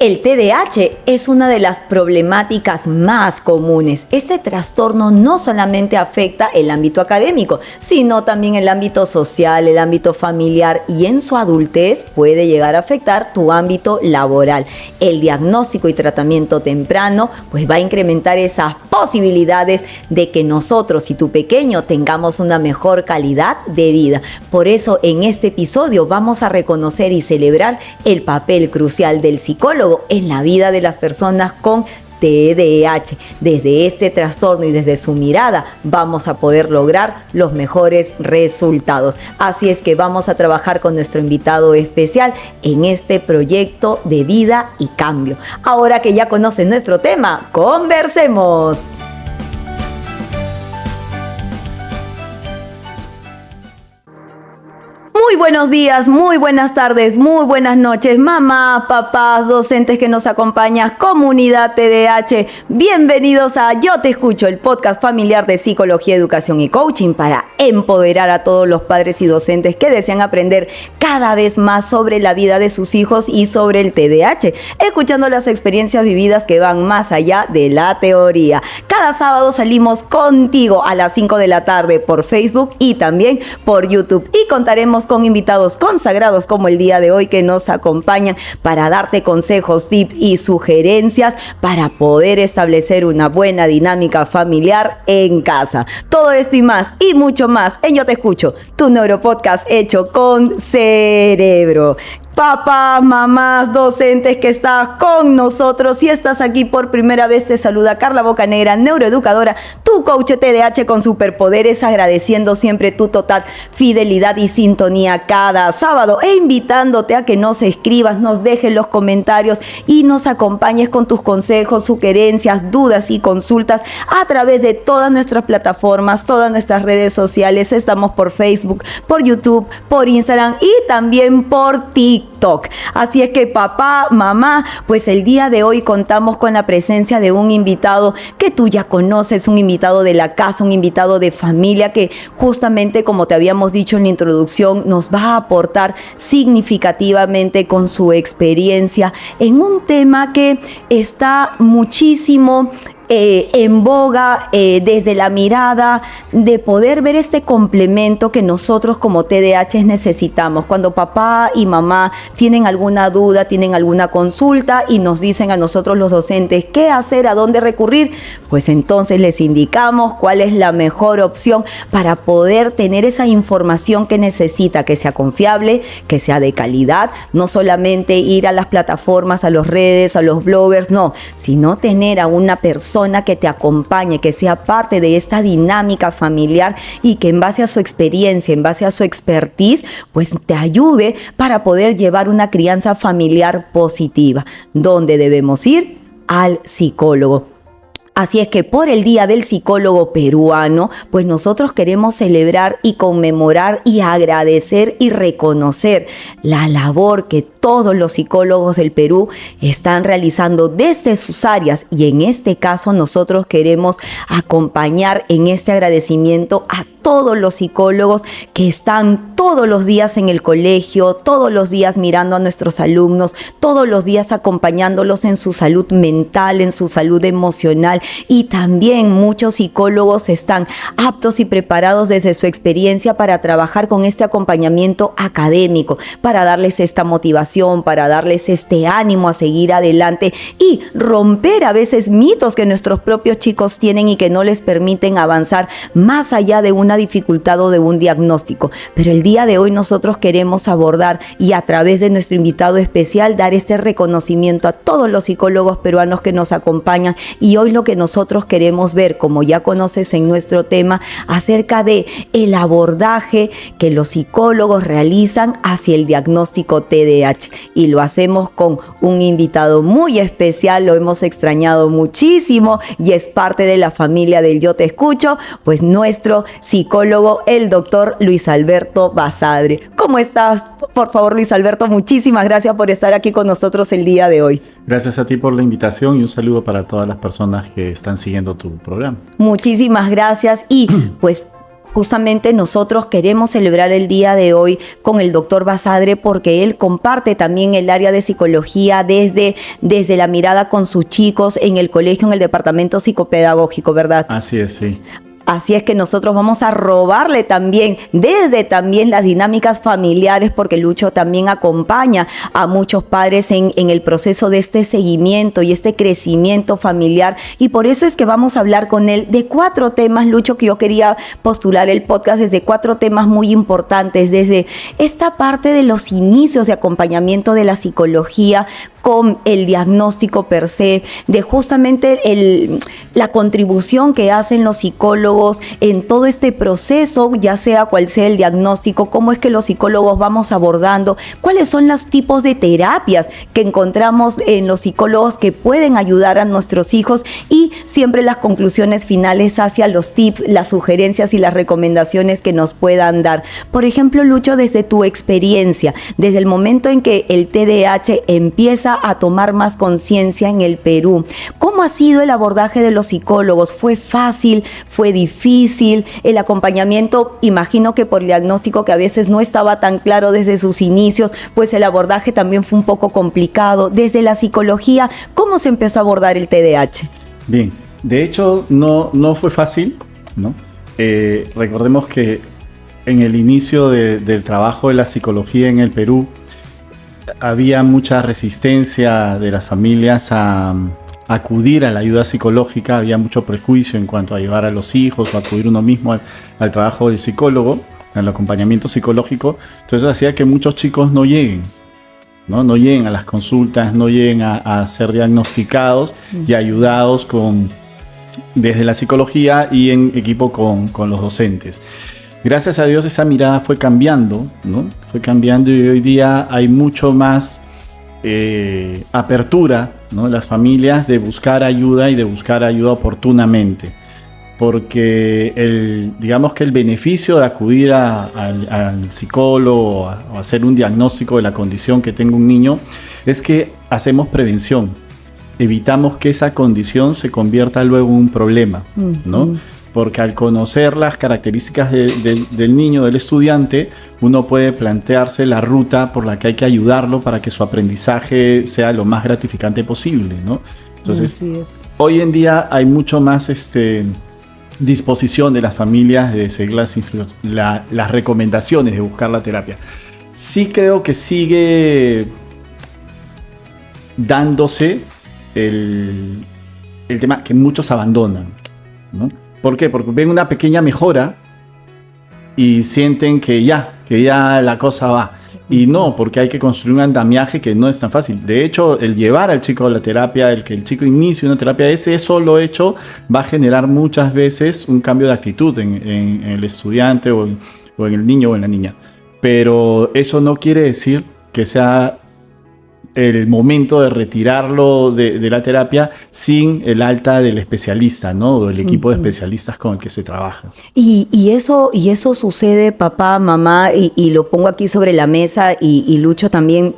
El TDAH es una de las problemáticas más comunes. Este trastorno no solamente afecta el ámbito académico, sino también el ámbito social, el ámbito familiar y en su adultez puede llegar a afectar tu ámbito laboral. El diagnóstico y tratamiento temprano pues va a incrementar esas posibilidades de que nosotros y tu pequeño tengamos una mejor calidad de vida. Por eso en este episodio vamos a reconocer y celebrar el papel crucial del psicólogo en la vida de las personas con TDAH. Desde este trastorno y desde su mirada vamos a poder lograr los mejores resultados. Así es que vamos a trabajar con nuestro invitado especial en este proyecto de vida y cambio. Ahora que ya conocen nuestro tema, conversemos. Muy buenos días, muy buenas tardes, muy buenas noches, mamá, papás, docentes que nos acompañan, comunidad TDAH. Bienvenidos a Yo Te Escucho, el podcast familiar de psicología, educación y coaching para empoderar a todos los padres y docentes que desean aprender cada vez más sobre la vida de sus hijos y sobre el TDAH, escuchando las experiencias vividas que van más allá de la teoría. Cada sábado salimos contigo a las 5 de la tarde por Facebook y también por YouTube y contaremos con invitados consagrados como el día de hoy que nos acompañan para darte consejos, tips y sugerencias para poder establecer una buena dinámica familiar en casa. Todo esto y más y mucho más en Yo Te Escucho, tu neuropodcast hecho con cerebro. Papás, mamás, docentes que estás con nosotros. Si estás aquí por primera vez, te saluda Carla Bocanegra, neuroeducadora, tu coach TDAH con superpoderes, agradeciendo siempre tu total fidelidad y sintonía cada sábado e invitándote a que nos escribas, nos dejes los comentarios y nos acompañes con tus consejos, sugerencias, dudas y consultas a través de todas nuestras plataformas, todas nuestras redes sociales. Estamos por Facebook, por YouTube, por Instagram y también por TikTok. Así es que papá, mamá, pues el día de hoy contamos con la presencia de un invitado que tú ya conoces, un invitado de la casa, un invitado de familia que justamente, como te habíamos dicho en la introducción, nos va a aportar significativamente con su experiencia en un tema que está muchísimo en boga desde la mirada de poder ver este complemento que nosotros como TDAH necesitamos. Cuando papá y mamá tienen alguna duda, tienen alguna consulta y nos dicen a nosotros los docentes qué hacer, a dónde recurrir, pues entonces les indicamos cuál es la mejor opción para poder tener esa información que necesita, que sea confiable, que sea de calidad, no solamente ir a las plataformas, a las redes, a los bloggers, no, sino tener a una persona que te acompañe, que sea parte de esta dinámica familiar y que en base a su experiencia, en base a su expertise, pues te ayude para poder llevar una crianza familiar positiva. ¿Dónde debemos ir? Al psicólogo. Así es que por el Día del Psicólogo Peruano, pues nosotros queremos celebrar y conmemorar y agradecer y reconocer la labor que todos los psicólogos del Perú están realizando desde sus áreas y en este caso nosotros queremos acompañar en este agradecimiento a todos los psicólogos que están todos los días en el colegio, todos los días mirando a nuestros alumnos, todos los días acompañándolos en su salud mental, en su salud emocional y también muchos psicólogos están aptos y preparados desde su experiencia para trabajar con este acompañamiento académico, para darles esta motivación, para darles este ánimo a seguir adelante y romper a veces mitos que nuestros propios chicos tienen y que no les permiten avanzar más allá de una dificultad o de un diagnóstico. Pero el día de hoy nosotros queremos abordar y a través de nuestro invitado especial dar este reconocimiento a todos los psicólogos peruanos que nos acompañan y hoy lo que nosotros queremos ver, como ya conoces en nuestro tema, acerca de el abordaje que los psicólogos realizan hacia el diagnóstico TDAH y lo hacemos con un invitado muy especial, lo hemos extrañado muchísimo y es parte de la familia del Yo Te Escucho, pues nuestro psicólogo, el doctor Luis Alberto Basadre. ¿Cómo estás? Por favor, Luis Alberto, muchísimas gracias por estar aquí con nosotros el día de hoy. Gracias a ti por la invitación y un saludo para todas las personas que están siguiendo tu programa. Muchísimas gracias y pues justamente nosotros queremos celebrar el día de hoy con el doctor Basadre porque él comparte también el área de psicología desde la mirada con sus chicos en el colegio, en el departamento psicopedagógico, ¿verdad? Así es, sí. Así es que nosotros vamos a robarle también, desde también las dinámicas familiares, porque Lucho también acompaña a muchos padres en el proceso de este seguimiento y este crecimiento familiar. Y por eso es que vamos a hablar con él de 4 temas, Lucho, que yo quería postular el podcast desde 4 temas muy importantes, desde esta parte de los inicios de acompañamiento de la psicología con el diagnóstico per se, de justamente la contribución que hacen los psicólogos en todo este proceso, ya sea cual sea el diagnóstico, cómo es que los psicólogos vamos abordando, cuáles son los tipos de terapias que encontramos en los psicólogos que pueden ayudar a nuestros hijos y siempre las conclusiones finales hacia los tips, las sugerencias y las recomendaciones que nos puedan dar. Por ejemplo, Lucho, desde tu experiencia, desde el momento en que el TDAH empieza a tomar más conciencia en el Perú, ¿cómo ha sido el abordaje de los psicólogos? ¿Fue fácil? ¿Fue difícil? El acompañamiento, imagino que por el diagnóstico que a veces no estaba tan claro desde sus inicios, pues el abordaje también fue un poco complicado. Desde la psicología, ¿cómo se empezó a abordar el TDAH? Bien, de hecho no fue fácil, ¿no? Recordemos que en el inicio del trabajo de la psicología en el Perú, había mucha resistencia de las familias a acudir a la ayuda psicológica, había mucho prejuicio en cuanto a llevar a los hijos o acudir uno mismo al trabajo del psicólogo, al acompañamiento psicológico. Entonces hacía que muchos chicos no lleguen, no lleguen a las consultas, no lleguen a ser diagnosticados y ayudados desde la psicología y en equipo con los docentes. Gracias a Dios esa mirada fue cambiando, ¿no? Fue cambiando y hoy día hay mucho más apertura, ¿no? Las familias de buscar ayuda y de buscar ayuda oportunamente. Porque digamos que el beneficio de acudir al psicólogo o hacer un diagnóstico de la condición que tenga un niño es que hacemos prevención. Evitamos que esa condición se convierta luego en un problema, ¿no? Porque al conocer las características del niño, del estudiante, uno puede plantearse la ruta por la que hay que ayudarlo para que su aprendizaje sea lo más gratificante posible, ¿no? Entonces, hoy en día hay mucho más disposición de las familias de seguir las recomendaciones de buscar la terapia. Sí creo que sigue dándose el tema que muchos abandonan, ¿no? ¿Por qué? Porque ven una pequeña mejora y sienten que ya la cosa va. Y no, porque hay que construir un andamiaje que no es tan fácil. De hecho, el llevar al chico a la terapia, el que el chico inicie una terapia, ese solo hecho va a generar muchas veces un cambio de actitud en el estudiante o en el niño o en la niña. Pero eso no quiere decir que sea el momento de retirarlo de la terapia sin el alta del especialista, ¿no? O el equipo de especialistas con el que se trabaja. Y eso sucede, papá, mamá, y lo pongo aquí sobre la mesa, y Lucho también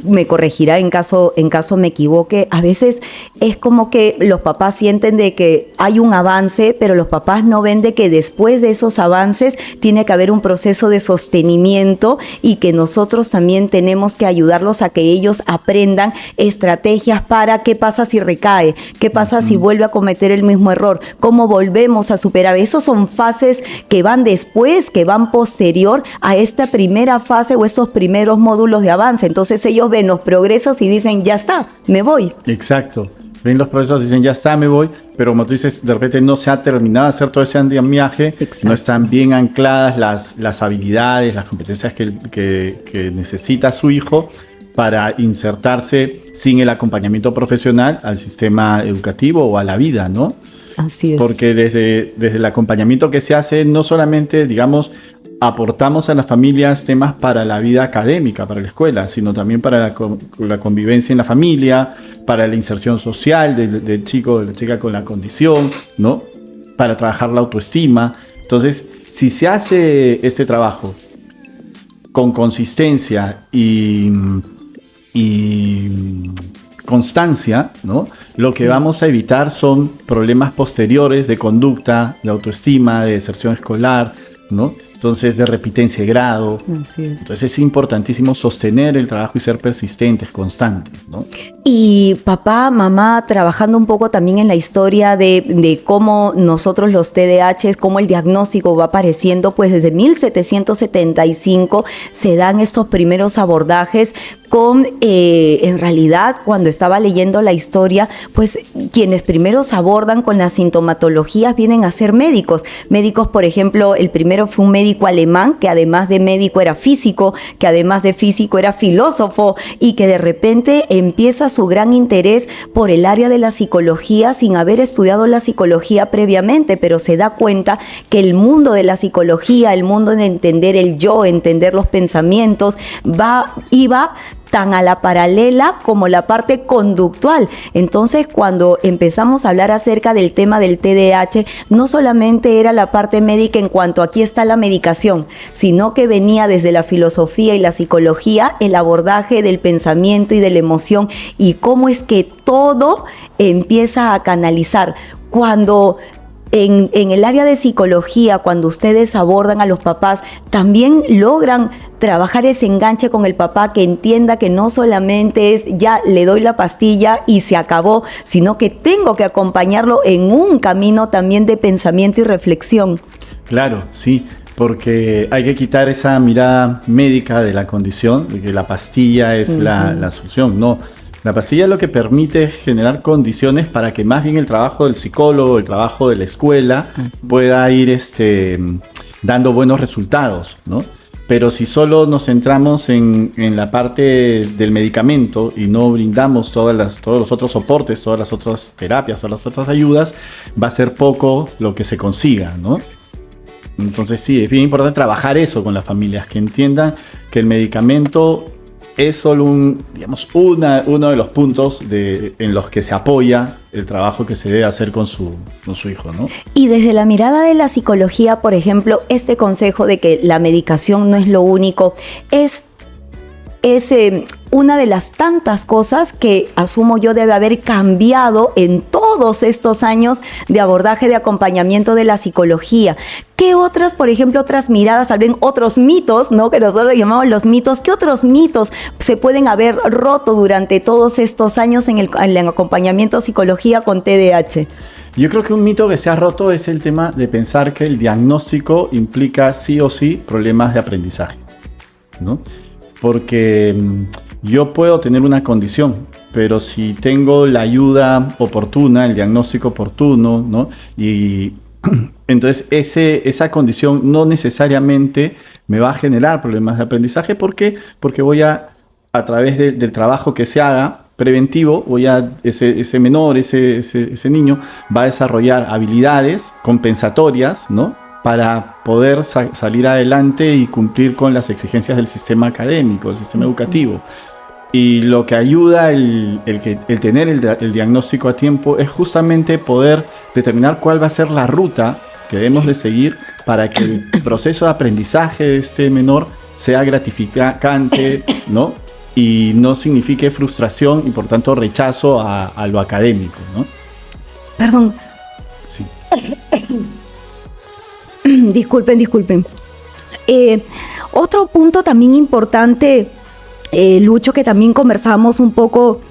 me corregirá en caso me equivoque. A veces es como que los papás sienten de que hay un avance, pero los papás no ven de que después de esos avances tiene que haber un proceso de sostenimiento y que nosotros también tenemos que ayudarlos a que ellos aprendan estrategias para qué pasa si recae, qué pasa si vuelve a cometer el mismo error, cómo volvemos a superar. Esos son fases que van después, que van posterior a esta primera fase o estos primeros módulos de avance. Entonces ellos ven los progresos y dicen, ya está, me voy. Exacto. Ven los progresos y dicen, ya está, me voy. Pero como tú dices, de repente no se ha terminado de hacer todo ese andamiaje. Exacto. No están bien ancladas las habilidades, las competencias que necesita su hijo para insertarse sin el acompañamiento profesional al sistema educativo o a la vida, ¿no? Así es. Porque desde el acompañamiento que se hace, no solamente, digamos, aportamos a las familias temas para la vida académica, para la escuela, sino también para la convivencia en la familia, para la inserción social del chico, de la chica con la condición, ¿no? Para trabajar la autoestima. Entonces, si se hace este trabajo con consistencia y constancia, ¿no? Lo que vamos a evitar son problemas posteriores de conducta, de autoestima, de deserción escolar, ¿no? Entonces, de repitencia de grado. Así es. Entonces, es importantísimo sostener el trabajo y ser persistentes, constantes, ¿no? Y papá, mamá, trabajando un poco también en la historia de cómo nosotros los TDAH, cómo el diagnóstico va apareciendo, pues desde 1775 se dan estos primeros abordajes con, en realidad, cuando estaba leyendo la historia, pues quienes primeros abordan con las sintomatologías vienen a ser médicos. Médicos, por ejemplo, el primero fue un médico alemán que además de médico era físico, que además de físico era filósofo y que de repente empieza su gran interés por el área de la psicología sin haber estudiado la psicología previamente, pero se da cuenta que el mundo de la psicología, el mundo de entender el yo, entender los pensamientos, iba tan a la paralela como la parte conductual. Entonces, cuando empezamos a hablar acerca del tema del TDAH, no solamente era la parte médica en cuanto aquí está la medicación, sino que venía desde la filosofía y la psicología el abordaje del pensamiento y de la emoción y cómo es que todo empieza a canalizar. Cuando en el área de psicología, cuando ustedes abordan a los papás, también logran trabajar ese enganche con el papá, que entienda que no solamente es ya le doy la pastilla y se acabó, sino que tengo que acompañarlo en un camino también de pensamiento y reflexión. Claro, sí, porque hay que quitar esa mirada médica de la condición, de que la pastilla es la solución. No, la pastilla lo que permite es generar condiciones para que más bien el trabajo del psicólogo, el trabajo de la escuela pueda ir dando buenos resultados, ¿no? Pero si solo nos centramos en la parte del medicamento y no brindamos todos los otros soportes, todas las otras terapias, todas las otras ayudas, va a ser poco lo que se consiga, ¿no? Entonces sí, es bien importante trabajar eso con las familias, que entiendan que el medicamento es solo uno de los puntos en los que se apoya el trabajo que se debe hacer con su hijo, ¿no? Y desde la mirada de la psicología, por ejemplo, este consejo de que la medicación no es lo único, es una de las tantas cosas que asumo yo debe haber cambiado en todos estos años de abordaje, de acompañamiento de la psicología. ¿Qué otras, por ejemplo, otras miradas, también otros mitos, ¿no? Que nosotros llamamos los mitos, ¿qué otros mitos se pueden haber roto durante todos estos años en el acompañamiento psicología con TDAH? Yo creo que un mito que se ha roto es el tema de pensar que el diagnóstico implica sí o sí problemas de aprendizaje, ¿no? Porque yo puedo tener una condición, pero si tengo la ayuda oportuna, el diagnóstico oportuno, ¿no? Y entonces esa condición no necesariamente me va a generar problemas de aprendizaje. ¿Por qué? Porque voy a través del trabajo que se haga preventivo, ese menor, ese niño va a desarrollar habilidades compensatorias, ¿no? Para poder salir adelante y cumplir con las exigencias del sistema académico, del sistema educativo. Y lo que ayuda el tener el diagnóstico a tiempo es justamente poder determinar cuál va a ser la ruta que debemos de seguir para que el proceso de aprendizaje de este menor sea gratificante, ¿no? Y no signifique frustración y por tanto rechazo a lo académico, ¿no? Perdón. Sí. Disculpen. Otro punto también importante, Lucho, que también conversamos un poco,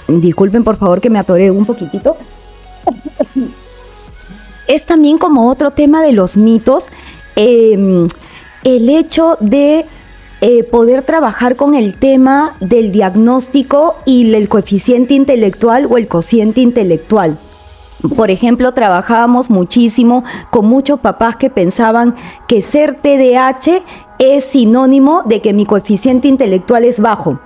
disculpen por favor que me atoré un poquitito, es también como otro tema de los mitos, el hecho de poder trabajar con el tema del diagnóstico y el coeficiente intelectual o el cociente intelectual. Por ejemplo, trabajábamos muchísimo con muchos papás que pensaban que ser TDAH es sinónimo de que mi coeficiente intelectual es bajo.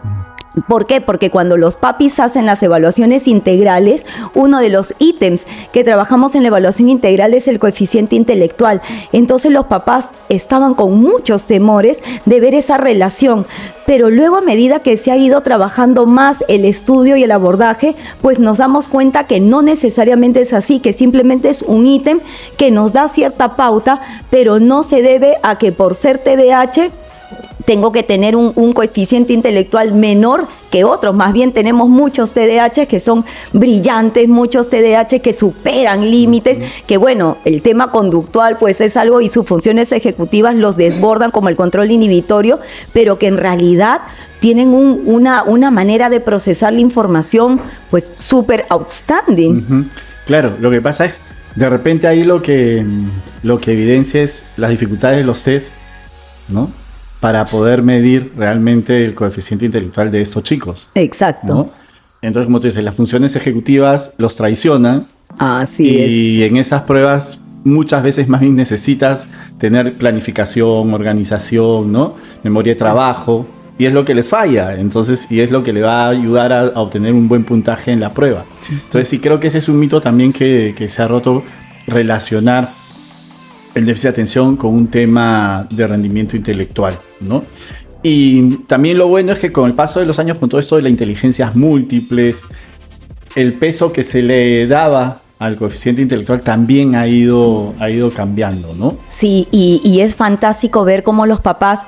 ¿Por qué? Porque cuando los papis hacen las evaluaciones integrales, uno de los ítems que trabajamos en la evaluación integral es el coeficiente intelectual. Entonces los papás estaban con muchos temores de ver esa relación, pero luego a medida que se ha ido trabajando más el estudio y el abordaje, pues nos damos cuenta que no necesariamente es así, que simplemente es un ítem que nos da cierta pauta, pero no se debe a que por ser TDAH tengo que tener un coeficiente intelectual menor que otros. Más bien tenemos muchos TDAH que son brillantes, muchos TDAH que superan límites, que bueno, el tema conductual pues es algo y sus funciones ejecutivas los desbordan como el control inhibitorio, pero que en realidad tienen una manera de procesar la información pues súper outstanding. Claro, lo que pasa es, de repente ahí lo que evidencia es las dificultades de los test, ¿no? Para poder medir realmente el coeficiente intelectual de estos chicos. Exacto. ¿No? Entonces, como tú dices, las funciones ejecutivas los traicionan. Así es. Y en esas pruebas muchas veces más bien necesitas tener planificación, organización, ¿no? Memoria de trabajo. Y es lo que les falla. Entonces, y es lo que le va a ayudar a obtener un buen puntaje en la prueba. Entonces, sí creo que ese es un mito también que se ha roto, relacionar el déficit de atención con un tema de rendimiento intelectual, ¿no? Y también lo bueno es que con el paso de los años, con todo esto de las inteligencias múltiples, el peso que se le daba al coeficiente intelectual también ha ido cambiando, ¿no? Sí, y es fantástico ver cómo los papás,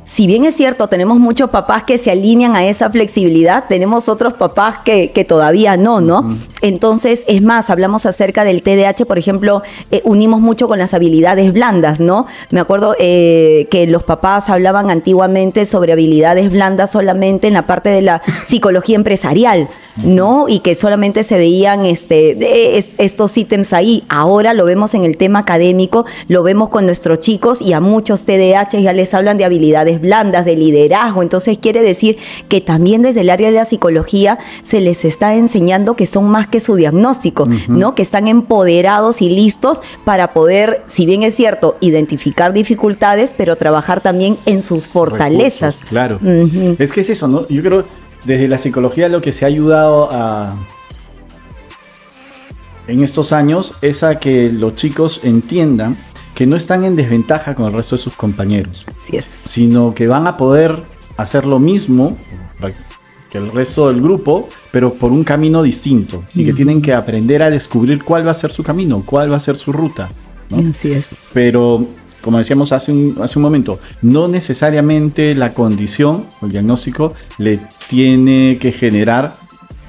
si bien es cierto, tenemos muchos papás que se alinean a esa flexibilidad, tenemos otros papás que todavía no, ¿no? Uh-huh. Entonces, es más, hablamos acerca del TDAH, por ejemplo, unimos mucho con las habilidades blandas, ¿no? Me acuerdo que los papás hablaban antiguamente sobre habilidades blandas solamente en la parte de la psicología empresarial, ¿no? Y que solamente se veían estos ítems ahí. Ahora lo vemos en el tema académico, lo vemos con nuestros chicos y a muchos TDAH ya les hablan de habilidades blandas, de liderazgo. Entonces quiere decir que también desde el área de la psicología se les está enseñando que son más que su diagnóstico, uh-huh, ¿no? Que están empoderados y listos para poder, si bien es cierto, identificar dificultades, pero trabajar también en sus fortalezas. Recursos, claro. Uh-huh. Es que es eso, ¿no? Yo creo desde la psicología lo que se ha ayudado en estos años es a que los chicos entiendan que no están en desventaja con el resto de sus compañeros. Así es. Sino que van a poder hacer lo mismo que el resto del grupo, pero por un camino distinto. Y que tienen que aprender a descubrir cuál va a ser su camino, cuál va a ser su ruta, ¿no? Así es. Pero, como decíamos hace un momento, no necesariamente la condición o el diagnóstico le tiene que generar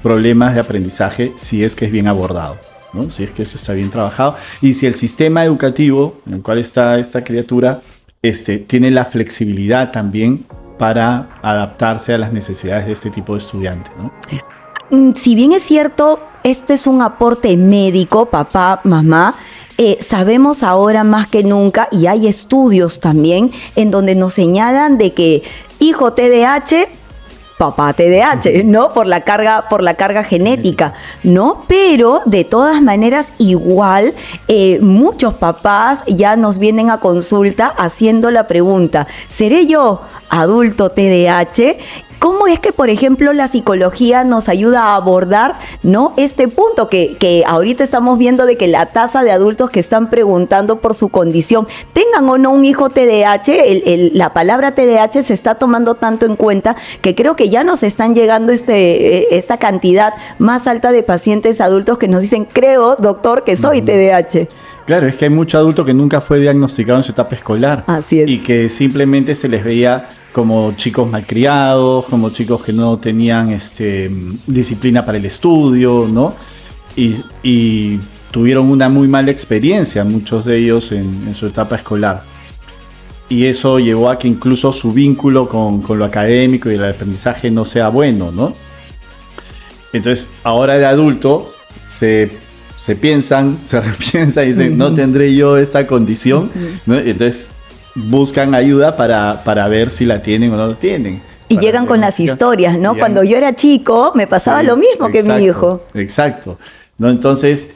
problemas de aprendizaje si es que es bien abordado, ¿no? Si es que eso está bien trabajado y si el sistema educativo en el cual está esta criatura tiene la flexibilidad también para adaptarse a las necesidades de este tipo de estudiante, ¿no? Si bien es cierto, este es un aporte médico, papá, mamá, sabemos ahora más que nunca, y hay estudios también en donde nos señalan de que hijo TDAH, papá TDAH, ¿no? Por la carga genética, ¿no? Pero de todas maneras igual muchos papás ya nos vienen a consulta haciendo la pregunta, ¿seré yo adulto TDAH? ¿Cómo es que, por ejemplo, la psicología nos ayuda a abordar, ¿no? Este punto que ahorita estamos viendo de que la tasa de adultos que están preguntando por su condición, tengan o no un hijo TDAH, la palabra TDAH se está tomando tanto en cuenta que creo que ya nos están llegando esta cantidad más alta de pacientes adultos que nos dicen, creo, doctor, que soy TDAH. Claro, es que hay mucho adulto que nunca fue diagnosticado en su etapa escolar. Así es. Y que simplemente se les veía como chicos malcriados, como chicos que no tenían disciplina para el estudio, ¿no? Y tuvieron una muy mala experiencia, muchos de ellos en su etapa escolar. Y eso llevó a que incluso su vínculo con lo académico y el aprendizaje no sea bueno, ¿no? Entonces, ahora de adulto se repiensan y dicen, no tendré yo esta condición, ¿no? Entonces buscan ayuda para ver si la tienen o no la tienen. Y llegan con las historias, ¿no? Cuando yo era chico me pasaba lo mismo que mi hijo. Exacto, ¿no? Entonces,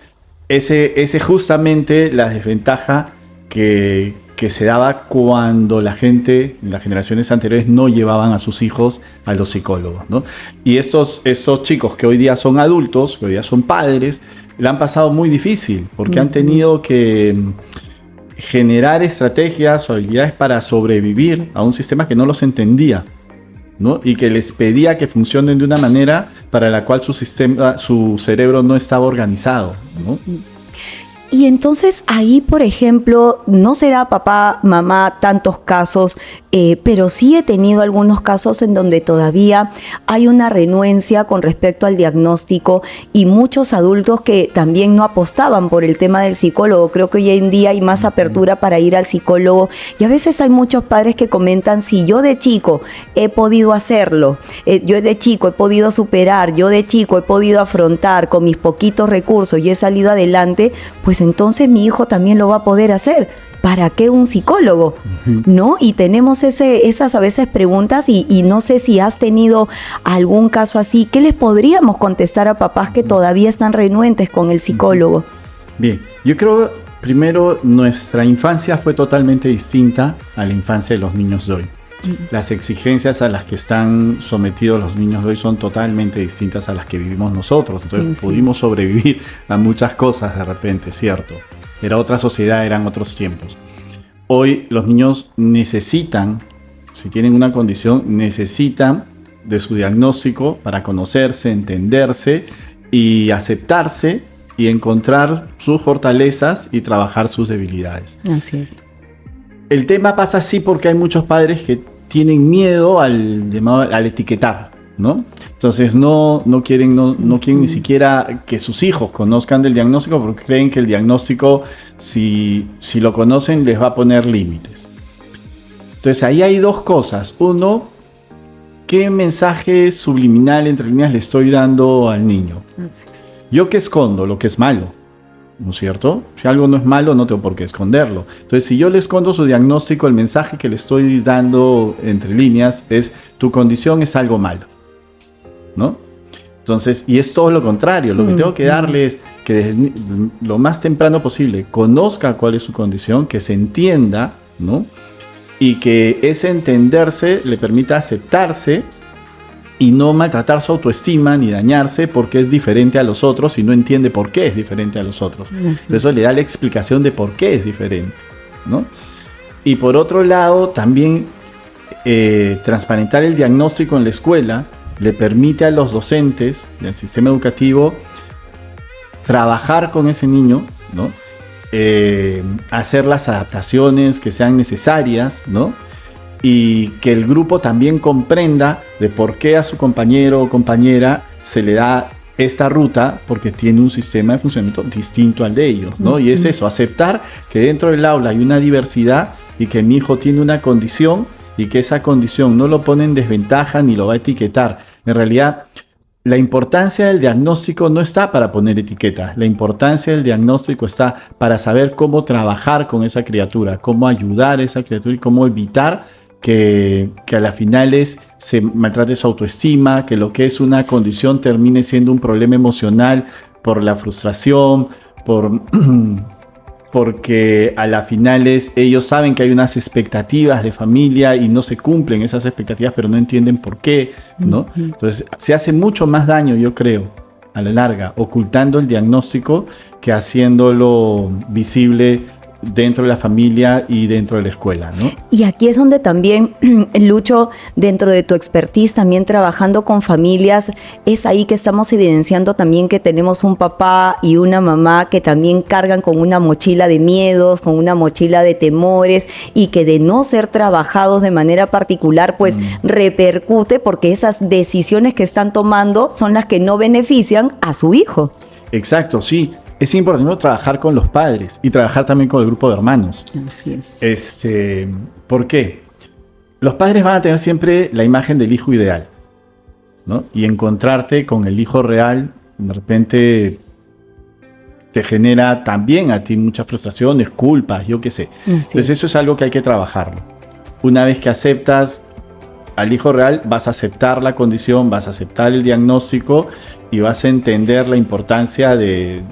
ese justamente la desventaja que se daba cuando la gente en las generaciones anteriores no llevaban a sus hijos a los psicólogos, ¿no? Y estos chicos que hoy día son adultos, que hoy día son padres, la han pasado muy difícil porque han tenido que generar estrategias o habilidades para sobrevivir a un sistema que no los entendía, ¿no? Y que les pedía que funcionen de una manera para la cual su cerebro no estaba organizado, ¿no? Y entonces ahí, por ejemplo, no será papá, mamá, tantos casos, pero sí he tenido algunos casos en donde todavía hay una renuencia con respecto al diagnóstico y muchos adultos que también no apostaban por el tema del psicólogo. Creo que hoy en día hay más apertura para ir al psicólogo y a veces hay muchos padres que comentan, si yo de chico he podido hacerlo, yo de chico he podido superar, yo de chico he podido afrontar con mis poquitos recursos y he salido adelante, pues entonces mi hijo también lo va a poder hacer. ¿Para qué un psicólogo? ¿No? Y tenemos esas a veces preguntas y no sé si has tenido algún caso así. ¿Qué les podríamos contestar a papás que todavía están renuentes con el psicólogo? Bien, yo creo, primero, nuestra infancia fue totalmente distinta a la infancia de los niños de hoy. Las exigencias a las que están sometidos los niños de hoy son totalmente distintas a las que vivimos nosotros. Entonces pudimos sobrevivir a muchas cosas de repente, ¿cierto? Era otra sociedad, eran otros tiempos. Hoy los niños necesitan, si tienen una condición, necesitan de su diagnóstico para conocerse, entenderse y aceptarse y encontrar sus fortalezas y trabajar sus debilidades. Así es. El tema pasa así porque hay muchos padres que tienen miedo al etiquetar, ¿no? Entonces no quieren ni siquiera que sus hijos conozcan del diagnóstico porque creen que el diagnóstico, si lo conocen, les va a poner límites. Entonces ahí hay dos cosas. Uno, ¿qué mensaje subliminal entre líneas le estoy dando al niño? Yo que escondo lo que es malo, ¿no es cierto? Si algo no es malo, no tengo por qué esconderlo. Entonces, si yo le escondo su diagnóstico, el mensaje que le estoy dando entre líneas es: tu condición es algo malo, ¿no? Entonces, y es todo lo contrario. Lo que tengo que darle es que desde lo más temprano posible conozca cuál es su condición, que se entienda, ¿no? Y que ese entenderse le permita aceptarse y no maltratar su autoestima ni dañarse porque es diferente a los otros y no entiende por qué es diferente a los otros. Eso le da la explicación de por qué es diferente, ¿no? Y por otro lado, también transparentar el diagnóstico en la escuela le permite a los docentes del sistema educativo trabajar con ese niño, ¿no? Hacer las adaptaciones que sean necesarias, ¿no? Y que el grupo también comprenda de por qué a su compañero o compañera se le da esta ruta, porque tiene un sistema de funcionamiento distinto al de ellos, ¿no? Y es eso, aceptar que dentro del aula hay una diversidad y que mi hijo tiene una condición y que esa condición no lo pone en desventaja ni lo va a etiquetar. En realidad, la importancia del diagnóstico no está para poner etiquetas. La importancia del diagnóstico está para saber cómo trabajar con esa criatura, cómo ayudar a esa criatura y cómo evitar que a las finales se maltrate su autoestima, que lo que es una condición termine siendo un problema emocional por la frustración, porque a las finales ellos saben que hay unas expectativas de familia y no se cumplen esas expectativas, pero no entienden por qué, ¿no? Entonces se hace mucho más daño, yo creo, a la larga, ocultando el diagnóstico que haciéndolo visible dentro de la familia y dentro de la escuela, ¿no? Y aquí es donde también, Lucho, dentro de tu expertise, también trabajando con familias, es ahí que estamos evidenciando también que tenemos un papá y una mamá que también cargan con una mochila de miedos, con una mochila de temores y que de no ser trabajados de manera particular, pues repercute porque esas decisiones que están tomando son las que no benefician a su hijo. Exacto, sí. Es importante trabajar con los padres y trabajar también con el grupo de hermanos. Así es. ¿Por qué? Los padres van a tener siempre la imagen del hijo ideal, ¿no? Y encontrarte con el hijo real, de repente te genera también a ti muchas frustraciones, culpas, yo qué sé. Entonces eso es algo que hay que trabajarlo. Una vez que aceptas al hijo real, vas a aceptar la condición, vas a aceptar el diagnóstico y vas a entender la importancia de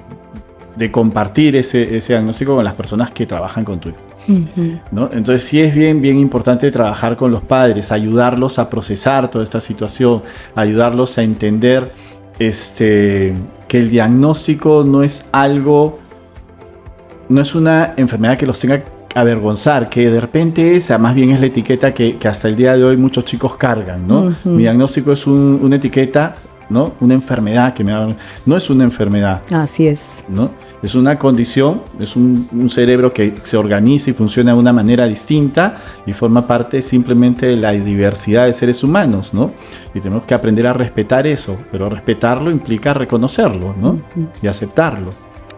compartir ese diagnóstico con las personas que trabajan con tu hijo, ¿no? Entonces sí es bien importante trabajar con los padres, ayudarlos a procesar toda esta situación, ayudarlos a entender que el diagnóstico no es una enfermedad que los tenga que avergonzar, que de repente más bien es la etiqueta que hasta el día de hoy muchos chicos cargan, ¿no? Mi diagnóstico es una etiqueta, ¿no? Una enfermedad no es una enfermedad. Así es. ¿No? es una condición, es un cerebro que se organiza y funciona de una manera distinta y forma parte simplemente de la diversidad de seres humanos, ¿no? Y tenemos que aprender a respetar eso, pero respetarlo implica reconocerlo, ¿no? Y aceptarlo.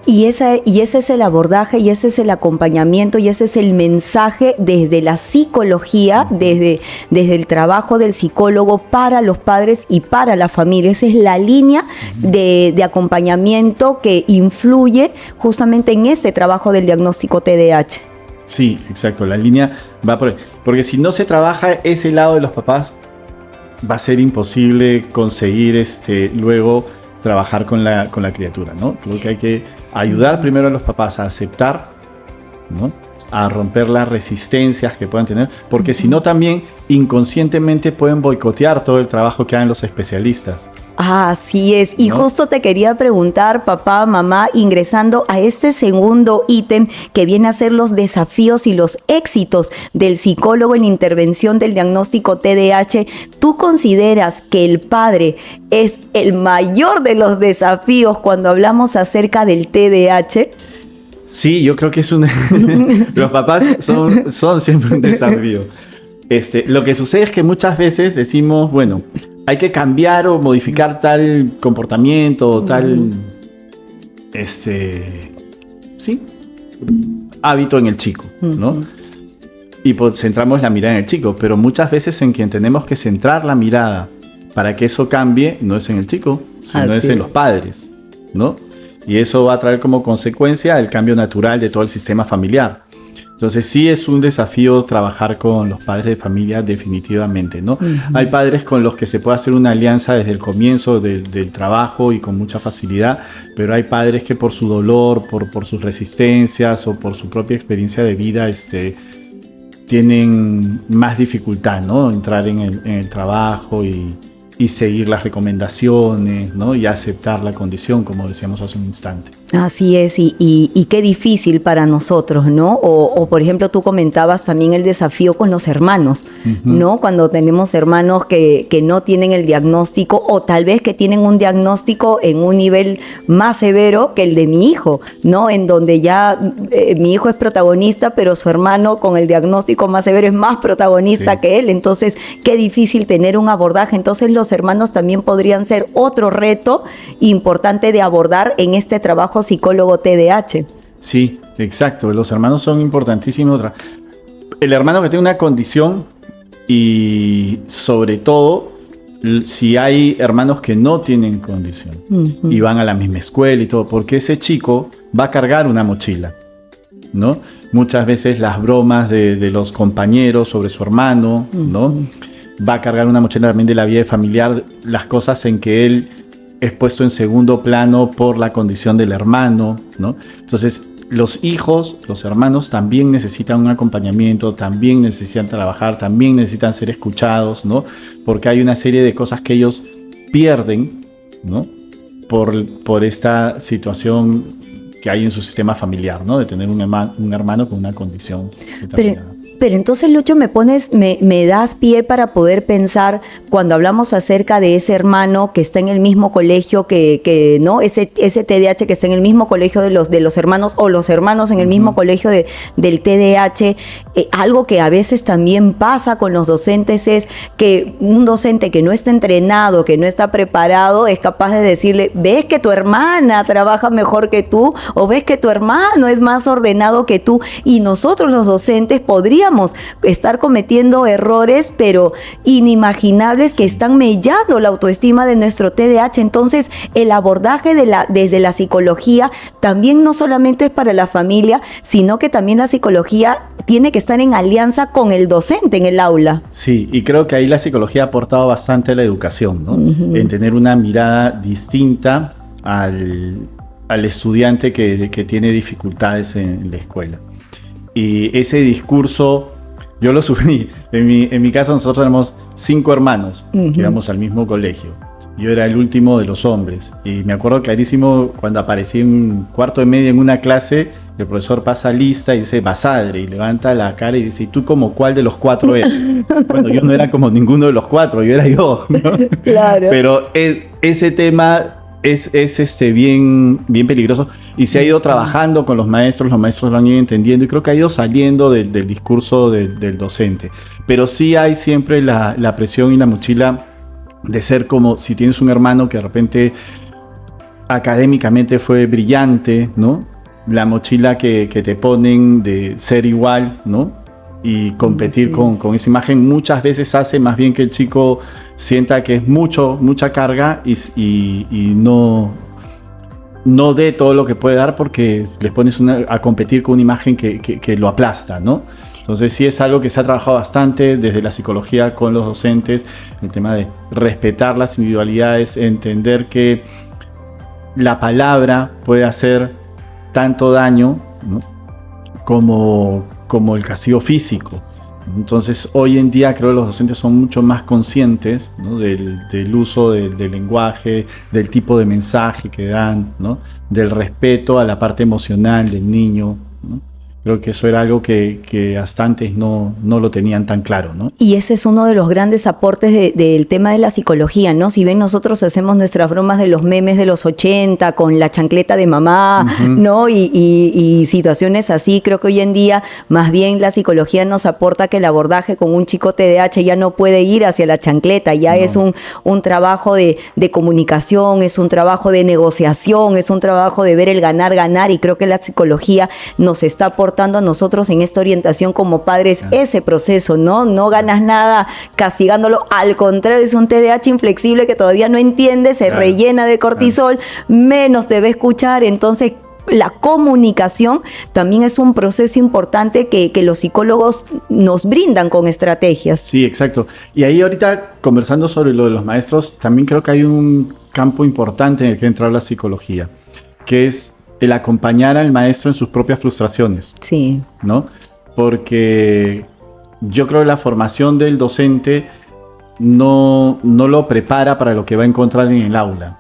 Y ese es el abordaje, y ese es el acompañamiento, y ese es el mensaje desde la psicología, desde el trabajo del psicólogo para los padres y para la familia. Esa es la línea de acompañamiento que influye justamente en este trabajo del diagnóstico TDAH. Sí, exacto, la línea va por ahí. Porque si no se trabaja ese lado de los papás, va a ser imposible conseguir luego trabajar con la criatura, ¿no? Creo que hay que ayudar primero a los papás a aceptar, ¿no? A romper las resistencias que puedan tener, porque si no también inconscientemente pueden boicotear todo el trabajo que hagan los especialistas. Así es, y ¿no? Justo te quería preguntar, papá, mamá, ingresando a este segundo ítem que viene a ser los desafíos y los éxitos del psicólogo en la intervención del diagnóstico TDAH. ¿Tú consideras que el padre es el mayor de los desafíos cuando hablamos acerca del TDAH? Sí, yo creo que es los papás son siempre un desafío. Lo que sucede es que muchas veces decimos, bueno, hay que cambiar o modificar tal comportamiento o tal hábito en el chico, ¿no? Y pues centramos la mirada en el chico, pero muchas veces en quien tenemos que centrar la mirada para que eso cambie no es en el chico, sino es en los padres, ¿no? Y eso va a traer como consecuencia el cambio natural de todo el sistema familiar. Entonces sí es un desafío trabajar con los padres de familia definitivamente, ¿no? Hay padres con los que se puede hacer una alianza desde el comienzo del trabajo y con mucha facilidad, pero hay padres que por su dolor, por sus resistencias o por su propia experiencia de vida, tienen más dificultad, ¿no? Entrar en el trabajo y seguir las recomendaciones, ¿no? Y aceptar la condición, como decíamos hace un instante. Así es, y qué difícil para nosotros, ¿no? O por ejemplo, tú comentabas también el desafío con los hermanos, ¿no? Cuando tenemos hermanos que no tienen el diagnóstico, o tal vez que tienen un diagnóstico en un nivel más severo que el de mi hijo, ¿no? En donde ya mi hijo es protagonista, pero su hermano con el diagnóstico más severo es más protagonista que él. Entonces, qué difícil tener un abordaje. Entonces, los hermanos también podrían ser otro reto importante de abordar en este trabajo psicólogo TDAH. Sí, exacto. Los hermanos son importantísimos. El hermano que tiene una condición y sobre todo si hay hermanos que no tienen condición y van a la misma escuela y todo, porque ese chico va a cargar una mochila, ¿no? Muchas veces las bromas de los compañeros sobre su hermano, ¿no? Va a cargar una mochila también de la vida familiar, las cosas en que él es puesto en segundo plano por la condición del hermano, ¿no? Entonces, los hijos, los hermanos también necesitan un acompañamiento, también necesitan trabajar, también necesitan ser escuchados, ¿no? Porque hay una serie de cosas que ellos pierden, ¿no? Por esta situación que hay en su sistema familiar, ¿no? De tener un hermano con una condición determinada. Pero entonces, Lucho, me das pie para poder pensar cuando hablamos acerca de ese hermano que está en el mismo colegio que ¿no? Ese TDAH que está en el mismo colegio de los hermanos, o los hermanos en el mismo colegio del TDAH. Algo que a veces también pasa con los docentes es que un docente que no está entrenado, que no está preparado, es capaz de decirle, ves que tu hermana trabaja mejor que tú, o ves que tu hermano es más ordenado que tú, y nosotros los docentes podríamos estar cometiendo errores, pero inimaginables, que están mellando la autoestima de nuestro TDAH. Entonces, el abordaje desde la psicología también no solamente es para la familia, sino que también la psicología tiene que estar en alianza con el docente en el aula. Sí, y creo que ahí la psicología ha aportado bastante a la educación, ¿no? En tener una mirada distinta al estudiante que tiene dificultades en la escuela. Y ese discurso, yo lo sufrí. En mi casa nosotros éramos 5 hermanos que íbamos al mismo colegio. Yo era el último de los hombres. Y me acuerdo clarísimo cuando aparecí en cuarto de media en una clase, el profesor pasa lista y dice, Basadre, y levanta la cara y dice, ¿y tú como cuál de los 4 eres? Bueno, yo no era como ninguno de los 4, yo era yo, ¿no? Claro. Pero ese tema es bien peligroso y se ha ido trabajando con los maestros lo han ido entendiendo y creo que ha ido saliendo del discurso del docente. Pero sí hay siempre la presión y la mochila de ser como si tienes un hermano que de repente académicamente fue brillante, ¿no? La mochila que te ponen de ser igual, ¿no? Y competir con esa imagen muchas veces hace más bien que el chico sienta que es mucha carga y no dé todo lo que puede dar porque les pones a competir con una imagen que lo aplasta, ¿no? Entonces sí es algo que se ha trabajado bastante desde la psicología con los docentes, el tema de respetar las individualidades, entender que la palabra puede hacer tanto daño, ¿no? como el castigo físico. Entonces hoy en día creo que los docentes son mucho más conscientes, ¿no? del uso del lenguaje, del tipo de mensaje que dan, ¿no? Del respeto a la parte emocional del niño, ¿no? Creo que eso era algo que hasta antes no lo tenían tan claro, ¿no? Y ese es uno de los grandes aportes del tema de la psicología, ¿no? Si ven, nosotros hacemos nuestras bromas de los memes de los 80 con la chancleta de mamá, ¿no? Y situaciones así. Creo que hoy en día más bien la psicología nos aporta que el abordaje con un chico TDAH ya no puede ir hacia la chancleta, ya es un trabajo de comunicación, es un trabajo de negociación, es un trabajo de ver el ganar, y creo que la psicología nos está aportando a nosotros en esta orientación como padres ese proceso, ¿no? No ganas nada castigándolo, al contrario, es un TDAH inflexible que todavía no entiende, se rellena de cortisol, menos te va a escuchar. Entonces la comunicación también es un proceso importante que los psicólogos nos brindan con estrategias. Sí, exacto. Y ahí ahorita conversando sobre lo de los maestros, también creo que hay un campo importante en el que entra la psicología, que es el acompañar al maestro en sus propias frustraciones. Sí. ¿No? Porque yo creo que la formación del docente no lo prepara para lo que va a encontrar en el aula.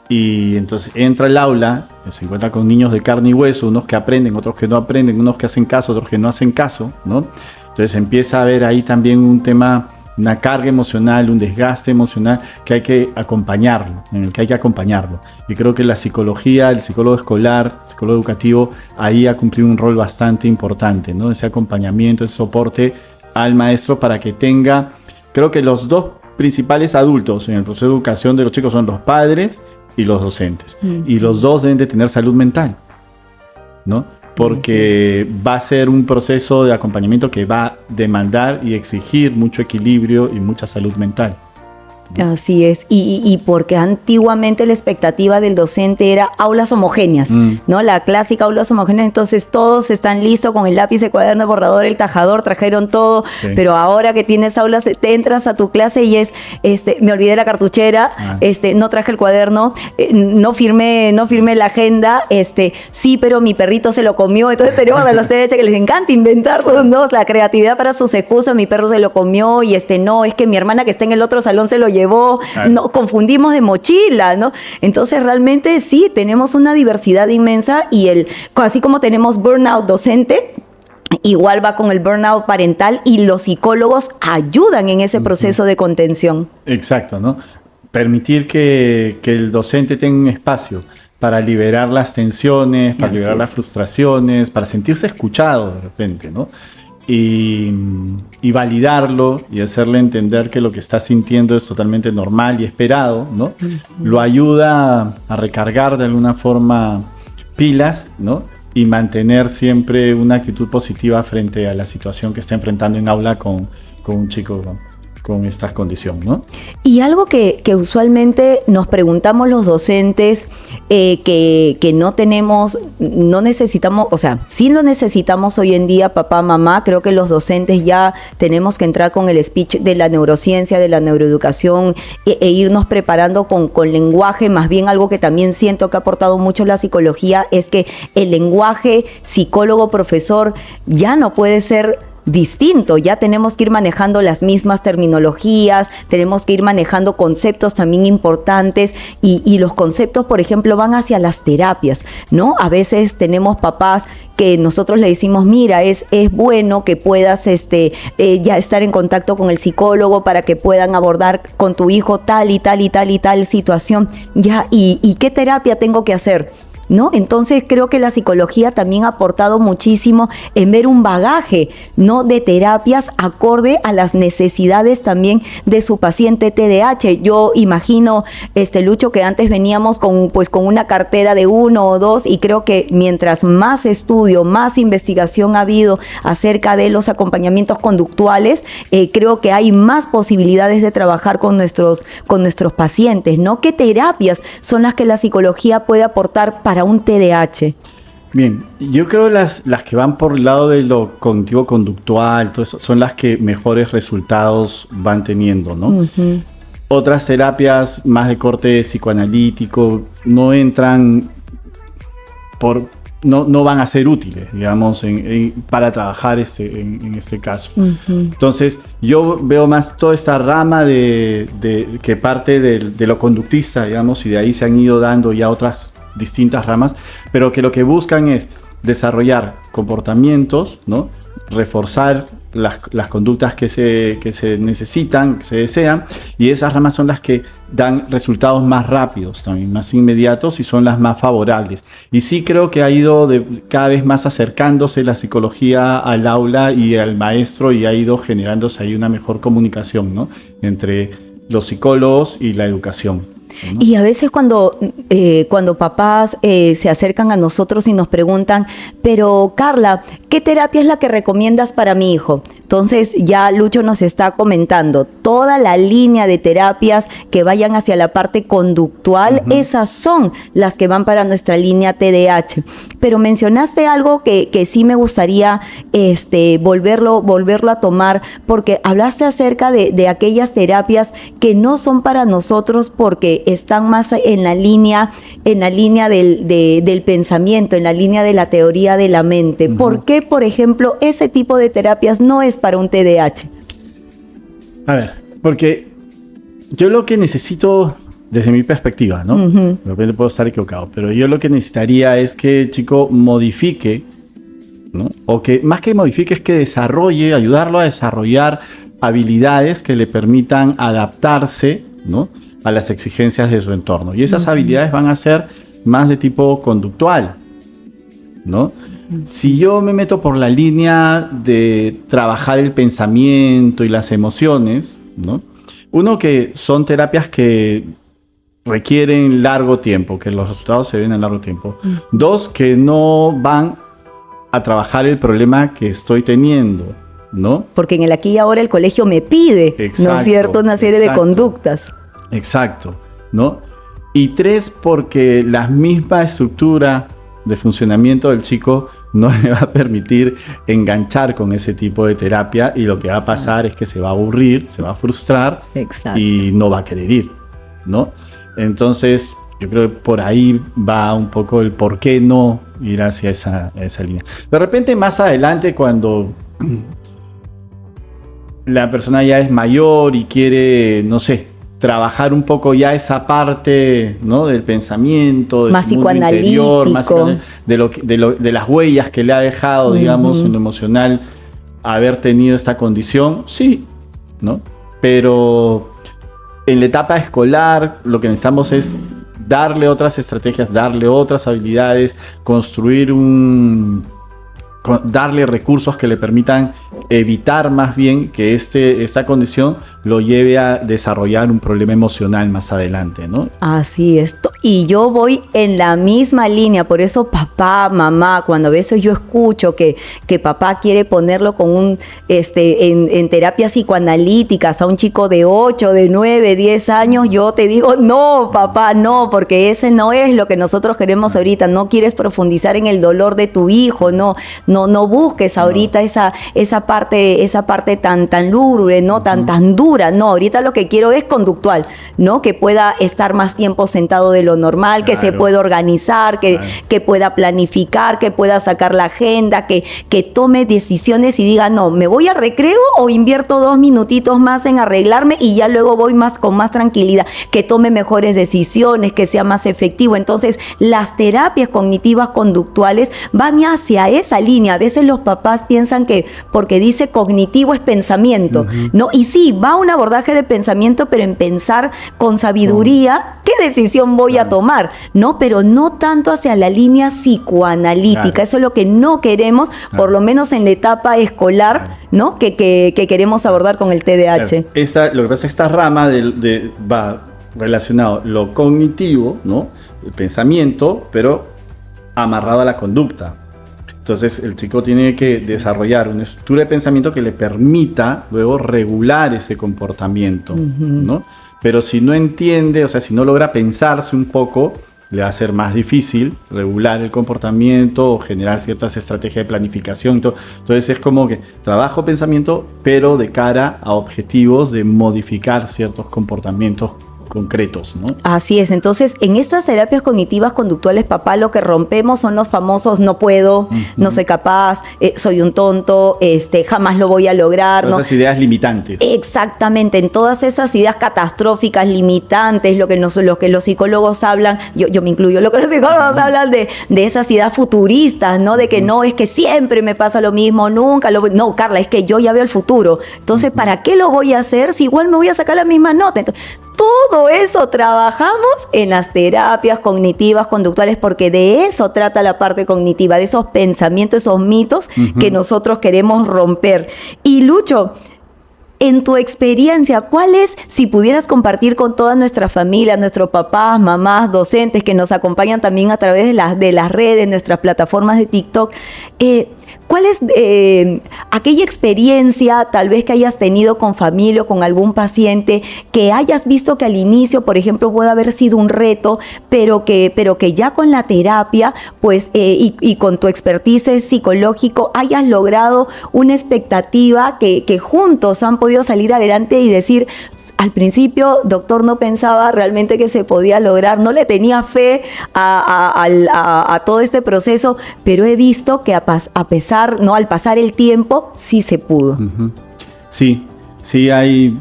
Y entonces entra al aula, se encuentra con niños de carne y hueso, unos que aprenden, otros que no aprenden, unos que hacen caso, otros que no hacen caso, ¿no? Entonces empieza a haber ahí también un tema, una carga emocional, un desgaste emocional que hay que acompañarlo, en el que hay que acompañarlo. Y creo que la psicología, el psicólogo escolar, el psicólogo educativo, ahí ha cumplido un rol bastante importante, ¿no? Ese acompañamiento, ese soporte al maestro para que tenga, creo que los dos principales adultos en el proceso de educación de los chicos son los padres y los docentes. Y los dos deben de tener salud mental, ¿no? Porque va a ser un proceso de acompañamiento que va a demandar y exigir mucho equilibrio y mucha salud mental. Así es, y porque antiguamente la expectativa del docente era aulas homogéneas, ¿no? La clásica aulas homogéneas, entonces todos están listos con el lápiz, el cuaderno, el borrador, el tajador, trajeron todo, pero ahora que tienes aulas, te entras a tu clase y es, me olvidé la cartuchera, no traje el cuaderno, no firmé la agenda, sí, pero mi perrito se lo comió. Entonces tenemos a los TDAH que les encanta inventar la creatividad para sus excusas, mi perro se lo comió y no, es que mi hermana que está en el otro salón se lo llevó, no, confundimos de mochila, ¿no? Entonces realmente sí, tenemos una diversidad inmensa y así como tenemos burnout docente, igual va con el burnout parental y los psicólogos ayudan en ese proceso de contención. Exacto, ¿no? Permitir que el docente tenga un espacio para liberar las tensiones, para liberar las frustraciones, para sentirse escuchado de repente, ¿no? Y validarlo y hacerle entender que lo que está sintiendo es totalmente normal y esperado, ¿no? Lo ayuda a recargar de alguna forma pilas, ¿no? Y mantener siempre una actitud positiva frente a la situación que está enfrentando en aula con un chico con estas condiciones, ¿no? Y algo que usualmente nos preguntamos los docentes, que no necesitamos, o sea, sí lo necesitamos hoy en día, papá, mamá. Creo que los docentes ya tenemos que entrar con el speech de la neurociencia, de la neuroeducación, e irnos preparando con lenguaje. Más bien, algo que también siento que ha aportado mucho la psicología es que el lenguaje psicólogo-profesor ya no puede ser distinto, ya tenemos que ir manejando las mismas terminologías, tenemos que ir manejando conceptos también importantes y los conceptos, por ejemplo, van hacia las terapias, ¿no? A veces tenemos papás que nosotros le decimos, mira, es bueno que puedas ya estar en contacto con el psicólogo para que puedan abordar con tu hijo tal y tal y tal y tal situación, ya, y qué terapia tengo que hacer, ¿no? Entonces creo que la psicología también ha aportado muchísimo en ver un bagaje, ¿no?, de terapias acorde a las necesidades también de su paciente TDAH. Yo imagino, Lucho, que antes veníamos con una cartera de 1 o 2, y creo que mientras más estudio, más investigación ha habido acerca de los acompañamientos conductuales, creo que hay más posibilidades de trabajar con nuestros pacientes, ¿no? ¿Qué terapias son las que la psicología puede aportar para un TDAH? Bien, yo creo las que van por el lado de lo cognitivo-conductual, todo eso, son las que mejores resultados van teniendo, ¿no? Uh-huh. Otras terapias más de corte psicoanalítico no entran no van a ser útiles, digamos, para trabajar en este caso. Uh-huh. Entonces, yo veo más toda esta rama que parte de lo conductista, digamos, y de ahí se han ido dando ya otras distintas ramas, pero que lo que buscan es desarrollar comportamientos, ¿no?, reforzar las conductas que se necesitan, que se desean, y esas ramas son las que dan resultados más rápidos, también más inmediatos, y son las más favorables. Y sí creo que ha ido cada vez más acercándose la psicología al aula y al maestro, y ha ido generándose ahí una mejor comunicación, ¿no?, entre los psicólogos y la educación. Y a veces cuando papás se acercan a nosotros y nos preguntan, pero Carla, ¿qué terapia es la que recomiendas para mi hijo? Entonces ya Lucho nos está comentando toda la línea de terapias que vayan hacia la parte conductual. Uh-huh. Esas son las que van para nuestra línea TDAH. Pero mencionaste algo que sí me gustaría volverlo a tomar, porque hablaste acerca de aquellas terapias que no son para nosotros porque están más en la línea del pensamiento, en la línea de la teoría de la mente. Uh-huh. ¿Por qué, por ejemplo, ese tipo de terapias no es para un TDAH? A ver, porque yo lo que necesito, desde mi perspectiva, ¿no? Uh-huh. De repente puedo estar equivocado, pero yo lo que necesitaría es que el chico modifique, ¿no? O que más que modifique es que ayudarlo a desarrollar habilidades que le permitan adaptarse, ¿no?, a las exigencias de su entorno. Y esas habilidades van a ser más de tipo conductual, ¿no? Si yo me meto por la línea de trabajar el pensamiento y las emociones, ¿no?, uno, que son terapias que requieren largo tiempo, que los resultados se ven en largo tiempo. Dos, que no van a trabajar el problema que estoy teniendo, ¿no? Porque en el aquí y ahora el colegio me pide, exacto, ¿no es cierto?, una serie de conductas. Exacto, ¿no? Y tres, porque la misma estructura de funcionamiento del chico no le va a permitir enganchar con ese tipo de terapia, y lo que va a pasar es que se va a aburrir, se va a frustrar. Exacto. Y no va a querer ir, ¿no? Entonces, yo creo que por ahí va un poco el por qué no ir hacia esa línea. De repente, más adelante, cuando la persona ya es mayor y quiere, no sé, trabajar un poco ya esa parte, ¿no?, del pensamiento, de más su mundo interior, más de las huellas que le ha dejado, digamos, en lo emocional, haber tenido esta condición, sí, ¿no? Pero en la etapa escolar lo que necesitamos es darle otras estrategias, darle otras habilidades, darle recursos que le permitan evitar más bien que esta condición lo lleve a desarrollar un problema emocional más adelante, ¿no? Así es. Y yo voy en la misma línea, por eso papá, mamá, cuando a veces yo escucho que papá quiere ponerlo con en terapias psicoanalíticas a un chico de 8, de 9, 10 años, yo te digo, no, papá, no, porque ese no es lo que nosotros queremos ahorita. No quieres profundizar en el dolor de tu hijo, no busques ahorita esa parte tan lúgubre, ¿no? Tan dura. No, ahorita lo que quiero es conductual, ¿no? Que pueda estar más tiempo sentado de lo normal, que se pueda organizar, que pueda planificar, que pueda sacar la agenda, que tome decisiones y diga, no, ¿me voy a recreo o invierto 2 minutitos más en arreglarme y ya luego voy con más tranquilidad? Que tome mejores decisiones, que sea más efectivo. Entonces, las terapias cognitivas conductuales van hacia esa línea. A veces los papás piensan que porque dice cognitivo es pensamiento, ¿no? Y sí, va un abordaje de pensamiento, pero en pensar con sabiduría, ¿qué decisión voy a tomar? ¿No? Pero no tanto hacia la línea psicoanalítica. Eso es lo que no queremos, por lo menos en la etapa escolar, ¿no? Que queremos abordar con el TDAH. Lo que pasa es que esta rama va relacionado lo cognitivo, ¿no? El pensamiento, pero amarrado a la conducta. Entonces el chico tiene que desarrollar una estructura de pensamiento que le permita luego regular ese comportamiento, ¿no? Pero si no entiende, o sea, si no logra pensarse un poco, le va a ser más difícil regular el comportamiento o generar ciertas estrategias de planificación. Entonces es como que trabajo pensamiento, pero de cara a objetivos de modificar ciertos comportamientos concretos, ¿no? Así es. Entonces, en estas terapias cognitivas conductuales, papá, lo que rompemos son los famosos no puedo, no soy capaz, soy un tonto, jamás lo voy a lograr. Esas ideas limitantes. Exactamente. En todas esas ideas catastróficas, limitantes, lo que los psicólogos hablan, yo me incluyo, lo que los psicólogos hablan de esas ideas futuristas, ¿no? De que no, es que siempre me pasa lo mismo, nunca no, Carla, es que yo ya veo el futuro. Entonces, ¿para qué lo voy a hacer si igual me voy a sacar la misma nota? Entonces, todo eso trabajamos en las terapias cognitivas conductuales, porque de eso trata la parte cognitiva, de esos pensamientos, esos mitos que nosotros queremos romper. Y Lucho, en tu experiencia, ¿cuál es, si pudieras compartir con toda nuestra familia, nuestros papás, mamás, docentes que nos acompañan también a través de las redes, nuestras plataformas de TikTok, ¿cuál es aquella experiencia tal vez que hayas tenido con familia o con algún paciente que hayas visto que al inicio, por ejemplo, puede haber sido un reto, pero que ya con la terapia, pues, y con tu expertise psicológico hayas logrado una expectativa que juntos han podido salir adelante y decir, al principio, doctor, no pensaba realmente que se podía lograr, no le tenía fe a todo este proceso, pero he visto que al pasar el tiempo, sí se pudo. Sí hay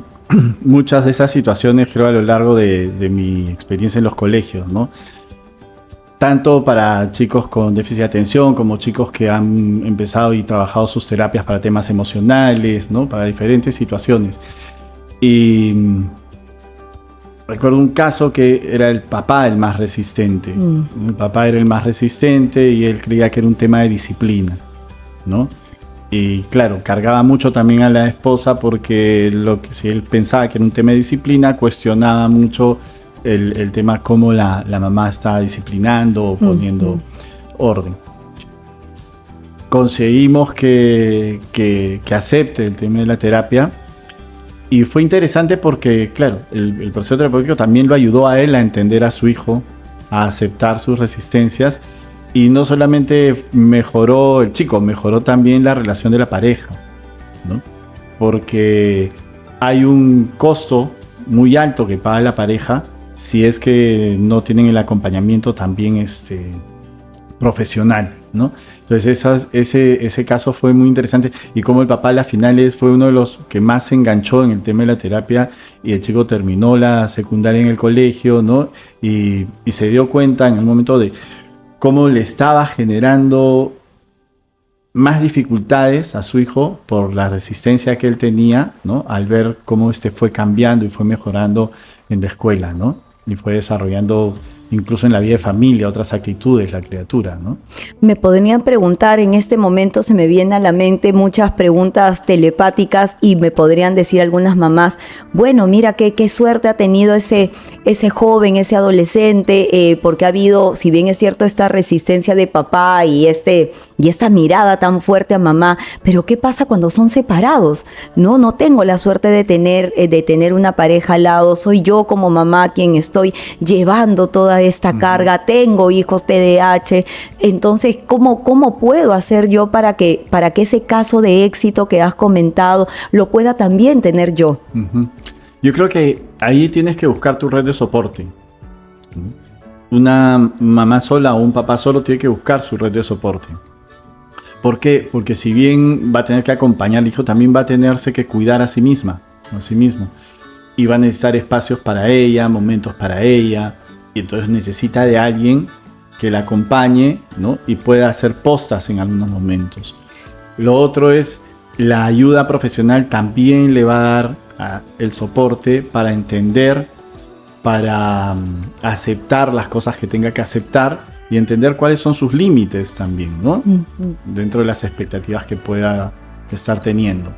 muchas de esas situaciones, creo, a lo largo de mi experiencia en los colegios, ¿no? Tanto para chicos con déficit de atención como chicos que han empezado y trabajado sus terapias para temas emocionales, ¿no? Para diferentes situaciones. Y recuerdo un caso que era el papá el más resistente. El papá era el más resistente y él creía que era un tema de disciplina, ¿no? Y claro, cargaba mucho también a la esposa porque si él pensaba que era un tema de disciplina, cuestionaba mucho el tema cómo la mamá estaba disciplinando o poniendo orden. Conseguimos que acepte el tema de la terapia. Y fue interesante porque, claro, el proceso terapéutico también lo ayudó a él a entender a su hijo, a aceptar sus resistencias. Y no solamente mejoró el chico, mejoró también la relación de la pareja, ¿no? Porque hay un costo muy alto que paga la pareja si es que no tienen el acompañamiento también profesional, ¿no? Entonces ese caso fue muy interesante y como el papá a las finales fue uno de los que más se enganchó en el tema de la terapia y el chico terminó la secundaria en el colegio, ¿no? Y se dio cuenta en el momento de cómo le estaba generando más dificultades a su hijo por la resistencia que él tenía, ¿no? Al ver cómo fue cambiando y fue mejorando en la escuela, ¿no? Y fue desarrollando incluso en la vida de familia, otras actitudes, la criatura, ¿no? Me podrían preguntar, en este momento se me vienen a la mente muchas preguntas telepáticas y me podrían decir algunas mamás, bueno, mira qué suerte ha tenido ese joven, ese adolescente, porque ha habido, si bien es cierto, esta resistencia de papá y esta mirada tan fuerte a mamá, pero ¿qué pasa cuando son separados? No tengo la suerte de tener una pareja al lado, soy yo como mamá quien estoy llevando toda toda esta carga, tengo hijos TDAH, entonces, ¿cómo puedo hacer yo para que ese caso de éxito que has comentado lo pueda también tener yo? Yo creo que ahí tienes que buscar tu red de soporte. Una mamá sola o un papá solo tiene que buscar su red de soporte. ¿Por qué? Porque si bien va a tener que acompañar al hijo, también va a tenerse que cuidar a sí misma, a sí mismo. Y va a necesitar espacios para ella, momentos para ella. Y entonces necesita de alguien que la acompañe, ¿no? Y pueda hacer postas en algunos momentos. Lo otro es la ayuda profesional también le va a dar el soporte para entender, para aceptar las cosas que tenga que aceptar y entender cuáles son sus límites también, ¿no? Dentro de las expectativas que pueda estar teniendo.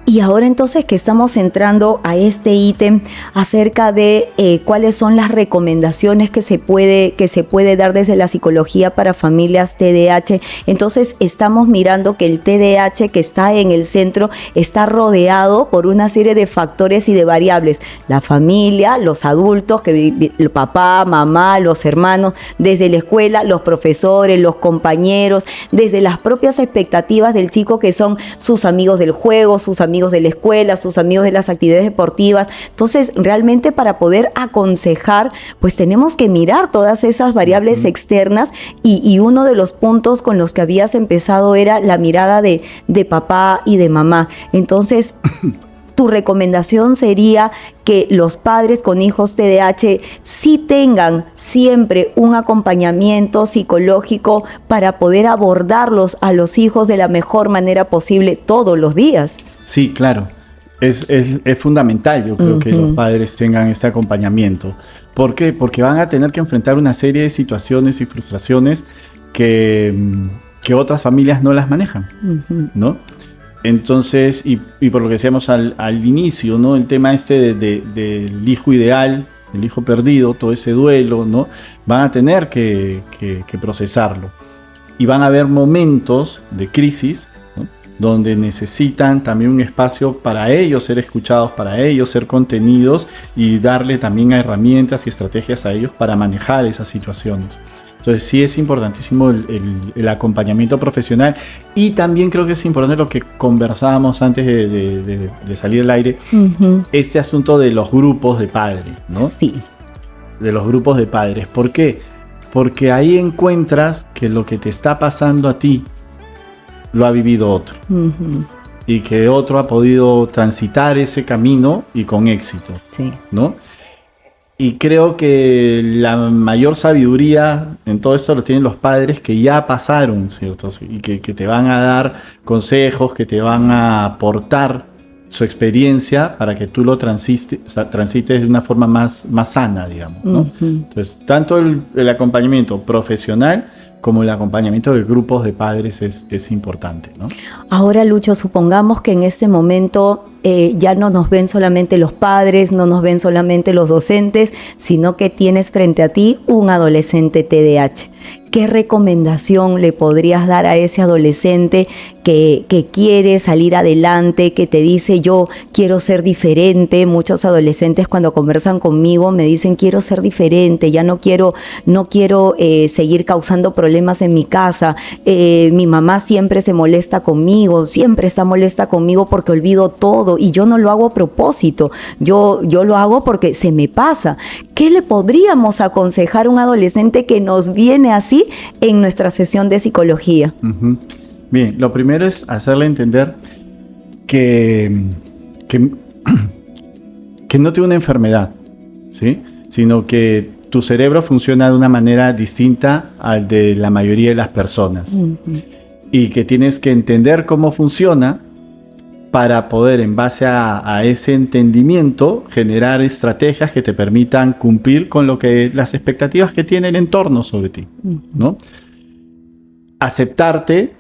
Y ahora entonces que estamos entrando a este ítem acerca de cuáles son las recomendaciones que se puede dar desde la psicología para familias TDAH, entonces estamos mirando que el TDAH que está en el centro está rodeado por una serie de factores y de variables. La familia, los adultos, el papá, mamá, los hermanos, desde la escuela, los profesores, los compañeros, desde las propias expectativas del chico que son sus amigos del juego, sus amigos de la escuela, sus amigos de las actividades deportivas. Entonces, realmente para poder aconsejar, pues tenemos que mirar todas esas variables externas y uno de los puntos con los que habías empezado era la mirada de papá y de mamá. Entonces, tu recomendación sería que los padres con hijos TDAH sí tengan siempre un acompañamiento psicológico para poder abordarlos a los hijos de la mejor manera posible todos los días. Sí, claro. Es fundamental, yo creo que los padres tengan este acompañamiento. ¿Por qué? Porque van a tener que enfrentar una serie de situaciones y frustraciones que otras familias no las manejan, ¿no? Entonces, y por lo que decíamos al inicio, ¿no? El tema del hijo ideal, el hijo perdido, todo ese duelo, ¿no? Van a tener que procesarlo. Y van a haber momentos de crisis, ¿no? Donde necesitan también un espacio para ellos ser escuchados, para ellos ser contenidos y darle también herramientas y estrategias a ellos para manejar esas situaciones. Entonces sí es importantísimo el acompañamiento profesional y también creo que es importante lo que conversábamos antes de salir al aire, este asunto de los grupos de padres, ¿no? Sí. De los grupos de padres. ¿Por qué? Porque ahí encuentras que lo que te está pasando a ti lo ha vivido otro. Y que otro ha podido transitar ese camino y con éxito, sí, ¿no? Y creo que la mayor sabiduría en todo esto lo tienen los padres que ya pasaron, ¿cierto? Y que te van a dar consejos, que te van a aportar su experiencia para que tú lo transites de una forma más sana, digamos, ¿no? Entonces, tanto el acompañamiento profesional como el acompañamiento de grupos de padres es importante, ¿no? Ahora, Lucho, supongamos que en este momento ya no nos ven solamente los padres, no nos ven solamente los docentes, sino que tienes frente a ti un adolescente TDAH. ¿Qué recomendación le podrías dar a ese adolescente que quiere salir adelante, que te dice yo quiero ser diferente? Muchos adolescentes cuando conversan conmigo me dicen quiero ser diferente, ya no quiero seguir causando problemas en mi casa, mi mamá siempre se molesta conmigo, siempre está molesta conmigo porque olvido todo y yo no lo hago a propósito, yo lo hago porque se me pasa. ¿Qué le podríamos aconsejar a un adolescente que nos viene así en nuestra sesión de psicología? Bien, lo primero es hacerle entender que no tiene una enfermedad, ¿sí? Sino que tu cerebro funciona de una manera distinta al de la mayoría de las personas. Y que tienes que entender cómo funciona para poder, en base a ese entendimiento, generar estrategias que te permitan cumplir con las expectativas que tiene el entorno sobre ti, ¿no? Aceptarte,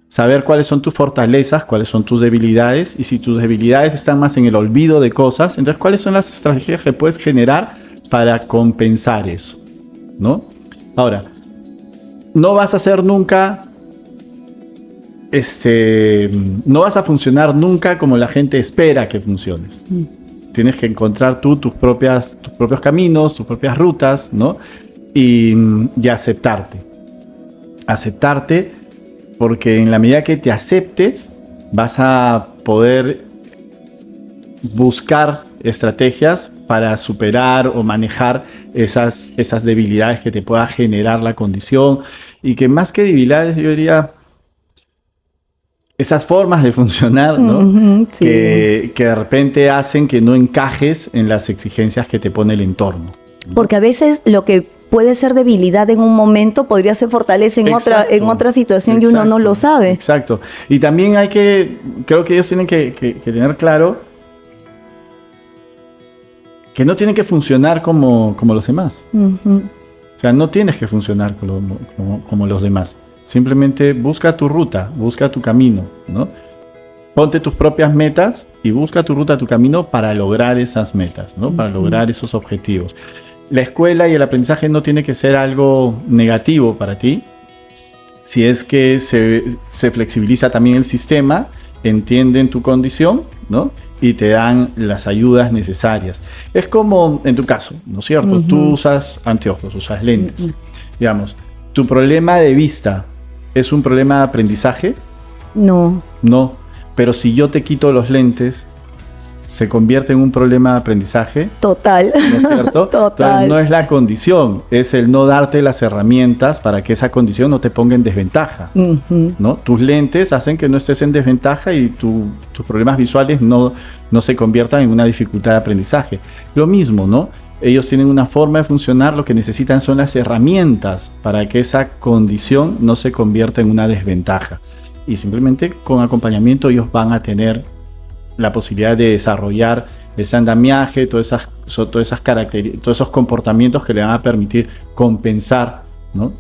saber cuáles son tus fortalezas, cuáles son tus debilidades, y si tus debilidades están más en el olvido de cosas, entonces cuáles son las estrategias que puedes generar para compensar eso, ¿no? Ahora, no vas a hacer nunca... no vas a funcionar nunca como la gente espera que funciones. tienes que encontrar tú tus propios caminos, tus propias rutas, ¿no? Y aceptarte. Aceptarte, porque en la medida que te aceptes, vas a poder buscar estrategias para superar o manejar esas debilidades que te pueda generar la condición, y que más que debilidades, yo diría, esas formas de funcionar, ¿no? Sí. que de repente hacen que no encajes en las exigencias que te pone el entorno, ¿no? Porque a veces lo que puede ser debilidad en un momento podría ser fortaleza en otra situación, y uno no lo sabe. Exacto. Y también creo que ellos tienen que tener claro que no tienen que funcionar como los demás. O sea, no tienes que funcionar como los demás. Simplemente busca tu ruta, busca tu camino, ¿no? Ponte tus propias metas y busca tu ruta, tu camino para lograr esas metas, ¿no? Para lograr esos objetivos. La escuela y el aprendizaje no tiene que ser algo negativo para ti. Si es que se flexibiliza también el sistema, entienden tu condición, ¿no? Y te dan las ayudas necesarias. Es como en tu caso, ¿no es cierto? Tú usas anteojos, usas lentes. Digamos, ¿tu problema de vista es un problema de aprendizaje? No. No, pero si yo te quito los lentes, ¿se convierte en un problema de aprendizaje? Total. ¿No es cierto? Total. Entonces, no es la condición, es el no darte las herramientas para que esa condición no te ponga en desventaja, ¿no? Tus lentes hacen que no estés en desventaja y tus problemas visuales no se conviertan en una dificultad de aprendizaje. Lo mismo, ¿no? Ellos tienen una forma de funcionar, lo que necesitan son las herramientas para que esa condición no se convierta en una desventaja. Y simplemente con acompañamiento ellos van a tener la posibilidad de desarrollar ese andamiaje, todas esas características, todos esos comportamientos que le van a permitir compensar, ¿no?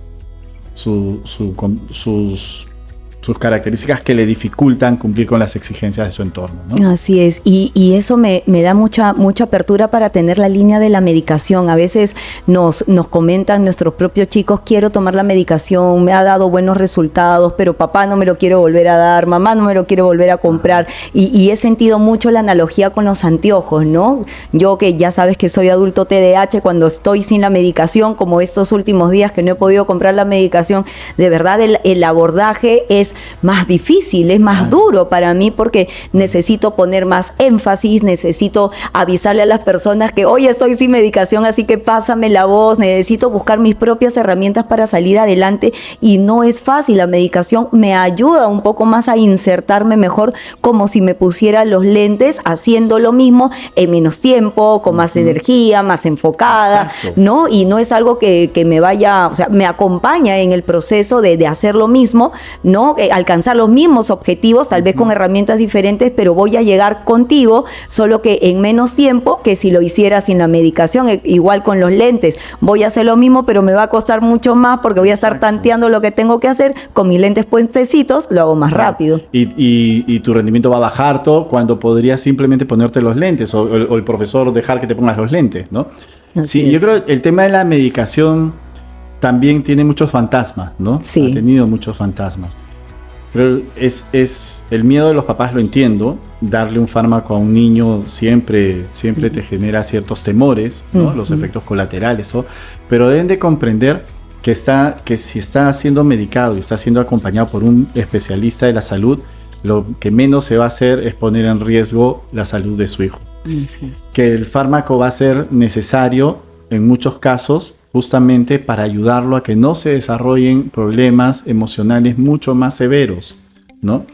sus características que le dificultan cumplir con las exigencias de su entorno, ¿no? Así es, y eso me da mucha apertura para tener la línea de la medicación. A veces nos comentan nuestros propios chicos: quiero tomar la medicación, me ha dado buenos resultados, pero papá no me lo quiere volver a dar, mamá no me lo quiere volver a comprar. Y he sentido mucho la analogía con los anteojos, ¿no? Yo, que ya sabes que soy adulto TDAH, cuando estoy sin la medicación, como estos últimos días que no he podido comprar la medicación, de verdad el abordaje es más difícil, es más duro para mí, porque necesito poner más énfasis, necesito avisarle a las personas que hoy estoy sin medicación, así que pásame la voz, necesito buscar mis propias herramientas para salir adelante, y no es fácil. La medicación me ayuda un poco más a insertarme mejor, como si me pusiera los lentes, haciendo lo mismo en menos tiempo, con más energía, más enfocada. Exacto. ¿No? Y no es algo que me vaya, o sea, me acompaña en el proceso de hacer lo mismo, ¿no? Alcanzar los mismos objetivos, tal vez con herramientas diferentes, pero voy a llegar contigo, solo que en menos tiempo que si lo hiciera sin la medicación. Igual con los lentes, voy a hacer lo mismo, pero me va a costar mucho más, porque voy a estar tanteando lo que tengo que hacer. Con mis lentes puestecitos lo hago más rápido. Y tu rendimiento va a bajar todo cuando podrías simplemente ponerte los lentes, o el profesor dejar que te pongas los lentes, ¿no? Sí, yo creo que el tema de la medicación también tiene muchos fantasmas, ¿no? Sí. Ha tenido muchos fantasmas. Pero es el miedo de los papás, lo entiendo. Darle un fármaco a un niño siempre te genera ciertos temores, ¿no? Los efectos colaterales, ¿no? Pero deben de comprender que si está siendo medicado y está siendo acompañado por un especialista de la salud, lo que menos se va a hacer es poner en riesgo la salud de su hijo. Que el fármaco va a ser necesario en muchos casos, justamente para ayudarlo a que no se desarrollen problemas emocionales mucho más severos, ¿no?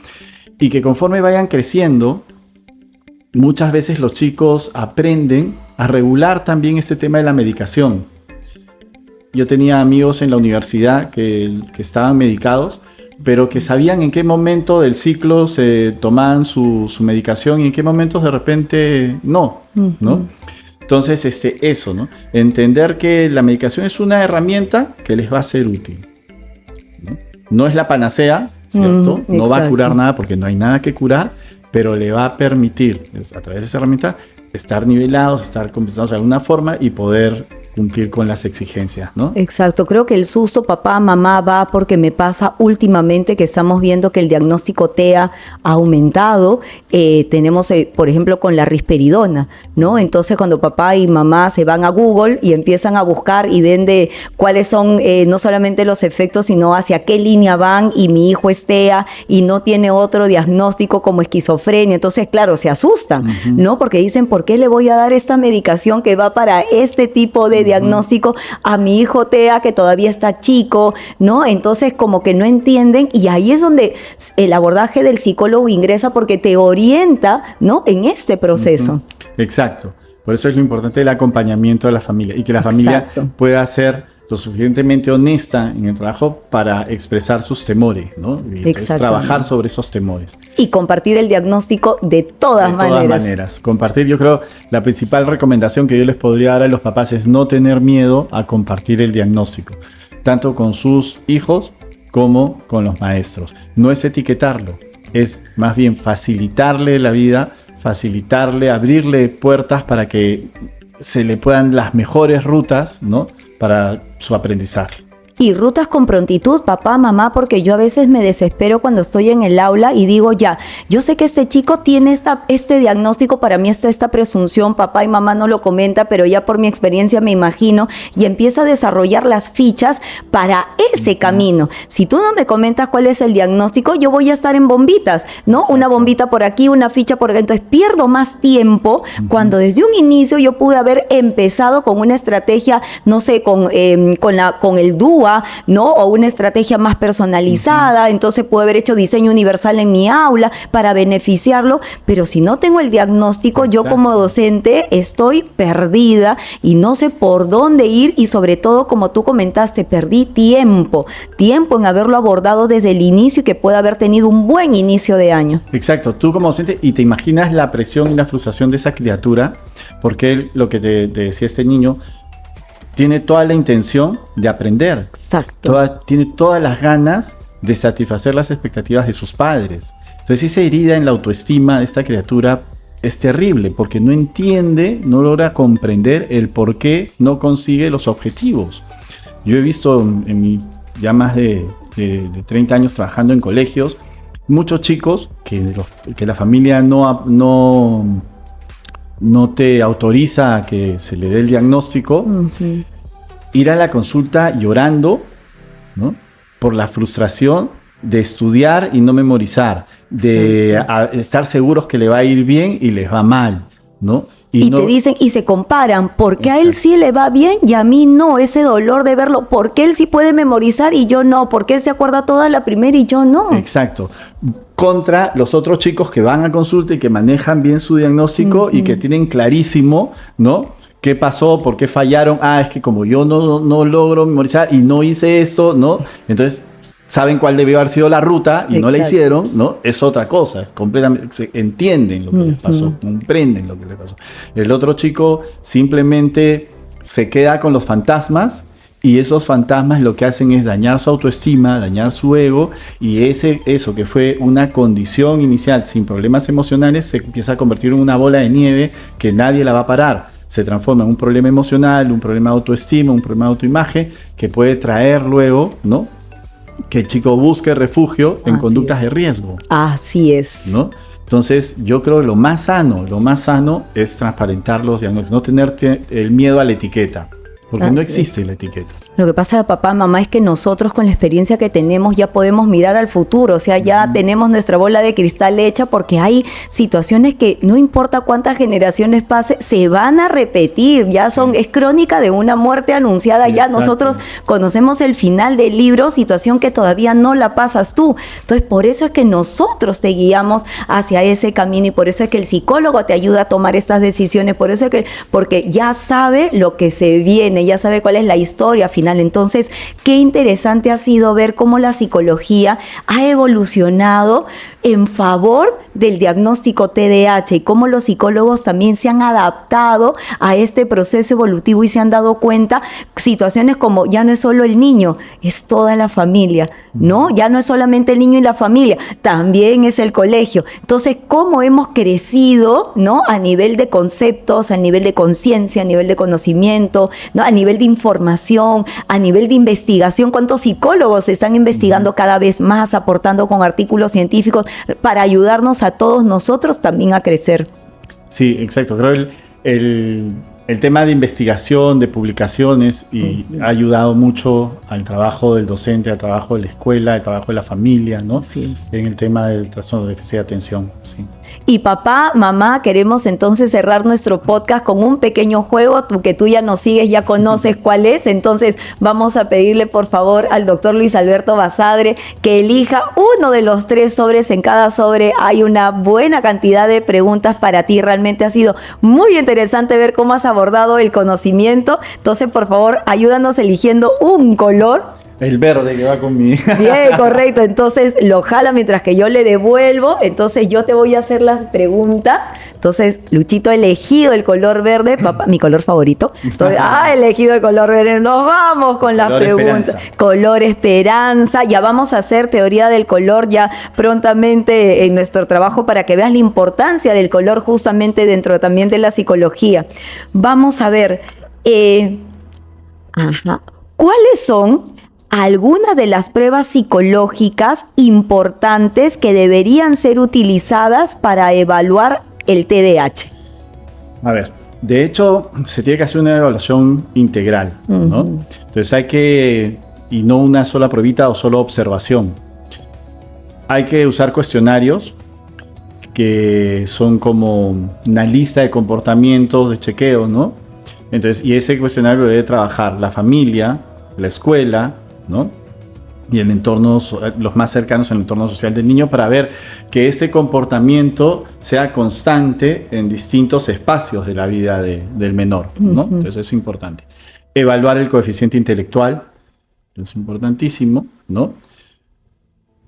Y que conforme vayan creciendo, muchas veces los chicos aprenden a regular también este tema de la medicación. Yo tenía amigos en la universidad que estaban medicados, pero que sabían en qué momento del ciclo se tomaban su medicación y en qué momentos de repente no, ¿no? Entonces, eso, ¿no? Entender que la medicación es una herramienta que les va a ser útil, ¿no? No es la panacea, ¿cierto? No va a curar nada, porque no hay nada que curar, pero le va a permitir, a través de esa herramienta, estar nivelados, estar compensados de alguna forma y poder cumplir con las exigencias, ¿no? Exacto, creo que el susto papá, mamá va porque me pasa últimamente que estamos viendo que el diagnóstico TEA ha aumentado, tenemos por ejemplo con la risperidona, ¿no? Entonces cuando papá y mamá se van a Google y empiezan a buscar y ven de cuáles son no solamente los efectos, sino hacia qué línea van, y mi hijo es TEA y no tiene otro diagnóstico como esquizofrenia, entonces claro, se asustan, ¿no? Porque dicen, ¿por qué le voy a dar esta medicación que va para este tipo de diagnóstico a mi hijo TEA que todavía está chico, ¿no? Entonces como que no entienden, y ahí es donde el abordaje del psicólogo ingresa porque te orienta, ¿no? En este proceso. Exacto. Por eso es lo importante del acompañamiento de la familia y que la familia pueda ser lo suficientemente honesta en el trabajo para expresar sus temores, ¿no? Y trabajar sobre esos temores. Y compartir el diagnóstico de todas maneras. De todas maneras. Compartir, yo creo, la principal recomendación que yo les podría dar a los papás es no tener miedo a compartir el diagnóstico, tanto con sus hijos como con los maestros. No es etiquetarlo, es más bien facilitarle la vida, facilitarle, abrirle puertas para que se le puedan las mejores rutas, ¿no? Para su aprendizaje. Y rutas con prontitud, papá, mamá, porque yo a veces me desespero cuando estoy en el aula y digo, ya, yo sé que este chico tiene este diagnóstico, para mí está esta presunción, papá y mamá no lo comenta, pero ya por mi experiencia me imagino, y empiezo a desarrollar las fichas para ese camino. Si tú no me comentas cuál es el diagnóstico, yo voy a estar en bombitas, ¿no? Exacto. Una bombita por aquí, una ficha por acá, entonces pierdo más tiempo cuando desde un inicio yo pude haber empezado con una estrategia, no sé, con el DUA, ¿no? O una estrategia más personalizada, entonces puedo haber hecho diseño universal en mi aula para beneficiarlo, pero si no tengo el diagnóstico, yo como docente estoy perdida y no sé por dónde ir, y sobre todo, como tú comentaste, perdí tiempo en haberlo abordado desde el inicio y que pueda haber tenido un buen inicio de año. Exacto, tú como docente, y te imaginas la presión y la frustración de esa criatura, porque lo que te decía este niño, tiene toda la intención de aprender. Exacto. Tiene todas las ganas de satisfacer las expectativas de sus padres. Entonces esa herida en la autoestima de esta criatura es terrible porque no entiende, no logra comprender el por qué no consigue los objetivos. Yo he visto en mi ya más de 30 años trabajando en colegios, muchos chicos que la familia no te autoriza a que se le dé el diagnóstico, ir a la consulta llorando, ¿no? Por la frustración de estudiar y no memorizar, de estar seguros que le va a ir bien y les va mal, ¿no? Y te dicen, y se comparan, ¿por qué a él sí le va bien y a mí no? Ese dolor de verlo, ¿por qué él sí puede memorizar y yo no? ¿Por qué él se acuerda toda la primera y yo no? Exacto. Contra los otros chicos que van a consulta y que manejan bien su diagnóstico y que tienen clarísimo, ¿no? ¿Qué pasó? ¿Por qué fallaron? Es que como yo no logro memorizar y no hice esto, ¿no? Entonces saben cuál debió haber sido la ruta y no la hicieron, ¿no? Es otra cosa, completamente entienden lo que les pasó, comprenden lo que les pasó. El otro chico simplemente se queda con los fantasmas y esos fantasmas lo que hacen es dañar su autoestima, dañar su ego, y eso que fue una condición inicial sin problemas emocionales se empieza a convertir en una bola de nieve que nadie la va a parar. Se transforma en un problema emocional, un problema de autoestima, un problema de autoimagen que puede traer luego, ¿no?, que el chico busque refugio en conductas de riesgo. Así es. ¿No? Entonces, yo creo que lo más sano es transparentar los diagnósticos, no tener el miedo a la etiqueta, porque no existe la etiqueta. Lo que pasa, papá, mamá, es que nosotros con la experiencia que tenemos ya podemos mirar al futuro, o sea, ya tenemos nuestra bola de cristal hecha, porque hay situaciones que no importa cuántas generaciones pase, se van a repetir, ya es crónica de una muerte anunciada, ya exacto. Nosotros conocemos el final del libro, situación que todavía no la pasas tú. Entonces, por eso es que nosotros te guiamos hacia ese camino y por eso es que el psicólogo te ayuda a tomar estas decisiones, por eso es que, porque ya sabe lo que se viene, ya sabe cuál es la historia final final. Entonces, qué interesante ha sido ver cómo la psicología ha evolucionado en favor del diagnóstico TDAH y cómo los psicólogos también se han adaptado a este proceso evolutivo y se han dado cuenta situaciones como ya no es solo el niño, es toda la familia, ¿no? Ya no es solamente el niño y la familia, también es el colegio. Entonces, cómo hemos crecido, ¿no? A nivel de conceptos, a nivel de conciencia, a nivel de conocimiento, ¿no? A nivel de información, a nivel de investigación. ¿Cuántos psicólogos están investigando cada vez más, aportando con artículos científicos para ayudarnos a todos nosotros también a crecer? Sí, exacto. Creo el tema de investigación, de publicaciones, y ha ayudado mucho al trabajo del docente, al trabajo de la escuela, al trabajo de la familia, ¿no? Sí. En el tema del trastorno de déficit de atención, sí. Y papá, mamá, queremos entonces cerrar nuestro podcast con un pequeño juego. Tú que tú ya nos sigues, ya conoces cuál es. Entonces vamos a pedirle por favor al doctor Luis Alberto Basadre que elija uno de los 3 sobres. En cada sobre hay una buena cantidad de preguntas para ti. Realmente ha sido muy interesante ver cómo has abordado el conocimiento. Entonces, por favor, ayúdanos eligiendo un color. El verde que va con mi... Bien, correcto. Entonces lo jala mientras que yo le devuelvo. Entonces yo te voy a hacer las preguntas. Entonces Luchito ha elegido el color verde, papá, mi color favorito. Entonces ha elegido el color verde. Nos vamos con las preguntas. Color esperanza. Ya vamos a hacer teoría del color ya prontamente en nuestro trabajo para que veas la importancia del color justamente dentro también de la psicología. Vamos a ver. ¿Cuáles son algunas de las pruebas psicológicas importantes que deberían ser utilizadas para evaluar el TDAH? A ver, de hecho, se tiene que hacer una evaluación integral, ¿no? Entonces hay que, y no una sola pruebita o solo observación. Hay que usar cuestionarios que son como una lista de comportamientos de chequeo, ¿no? Entonces, y ese cuestionario debe trabajar la familia, la escuela, ¿no? Y el entorno, los más cercanos al entorno social del niño, para ver que ese comportamiento sea constante en distintos espacios de la vida del menor, ¿no? Entonces eso es importante. Evaluar el coeficiente intelectual, es importantísimo, ¿no?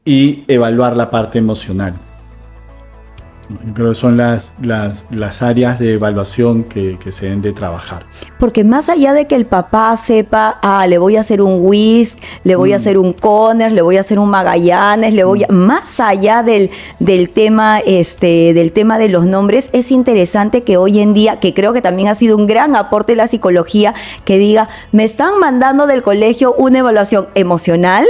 Y evaluar la parte emocional. Creo que son las áreas de evaluación que se deben de trabajar. Porque más allá de que el papá sepa, le voy a hacer un WISC, le voy a hacer un Conners, le voy a hacer un Magallanes, más allá del tema de los nombres, es interesante que hoy en día, que creo que también ha sido un gran aporte de la psicología, que diga, me están mandando del colegio una evaluación emocional,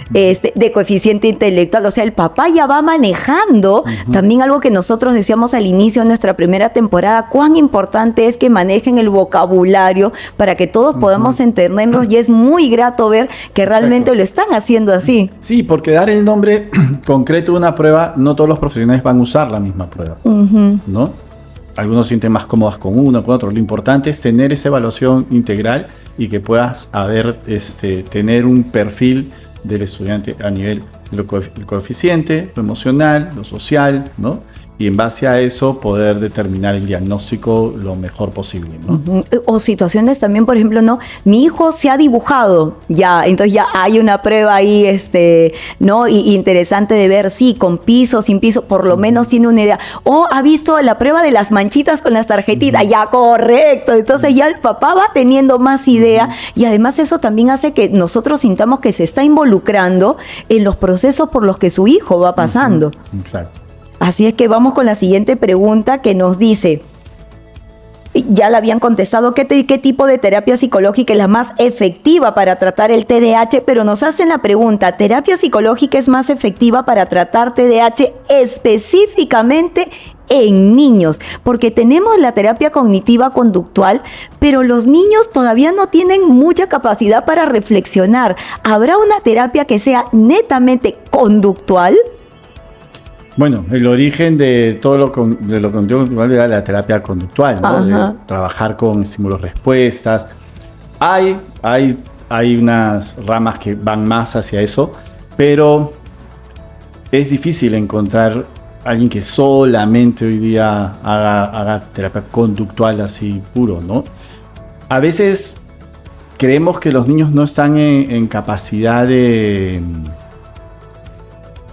de coeficiente intelectual, o sea, el papá ya va manejando también algo que nosotros decíamos al inicio de nuestra primera temporada, cuán importante es que manejen el vocabulario para que todos podamos entendernos, y es muy grato ver que realmente lo están haciendo así. Sí, porque dar el nombre concreto de una prueba, no todos los profesionales van a usar la misma prueba, ¿no? Algunos se sienten más cómodos con uno, con otro. Lo importante es tener esa evaluación integral y que puedas tener un perfil del estudiante a nivel del coeficiente, lo emocional, lo social, ¿no? Y en base a eso poder determinar el diagnóstico lo mejor posible, ¿no? O situaciones también, por ejemplo, ¿no? Mi hijo se ha dibujado, ya, entonces ya hay una prueba ahí, ¿no? Y interesante de ver, sí, con piso, sin piso, por lo menos tiene una idea. O ha visto la prueba de las manchitas con las tarjetitas, ya, correcto. Entonces ya el papá va teniendo más idea, y además eso también hace que nosotros sintamos que se está involucrando en los procesos por los que su hijo va pasando. Exacto. Así es que vamos con la siguiente pregunta que nos dice, ya la habían contestado, ¿qué tipo de terapia psicológica es la más efectiva para tratar el TDAH? Pero nos hacen la pregunta, ¿terapia psicológica es más efectiva para tratar TDAH específicamente en niños? Porque tenemos la terapia cognitiva conductual, pero los niños todavía no tienen mucha capacidad para reflexionar. ¿Habrá una terapia que sea netamente conductual? Bueno, el origen de todo lo conductual era la terapia conductual, ¿no? De trabajar con estímulos-respuestas. Hay unas ramas que van más hacia eso, pero es difícil encontrar alguien que solamente hoy día haga terapia conductual así puro, ¿no? A veces creemos que los niños no están en capacidad de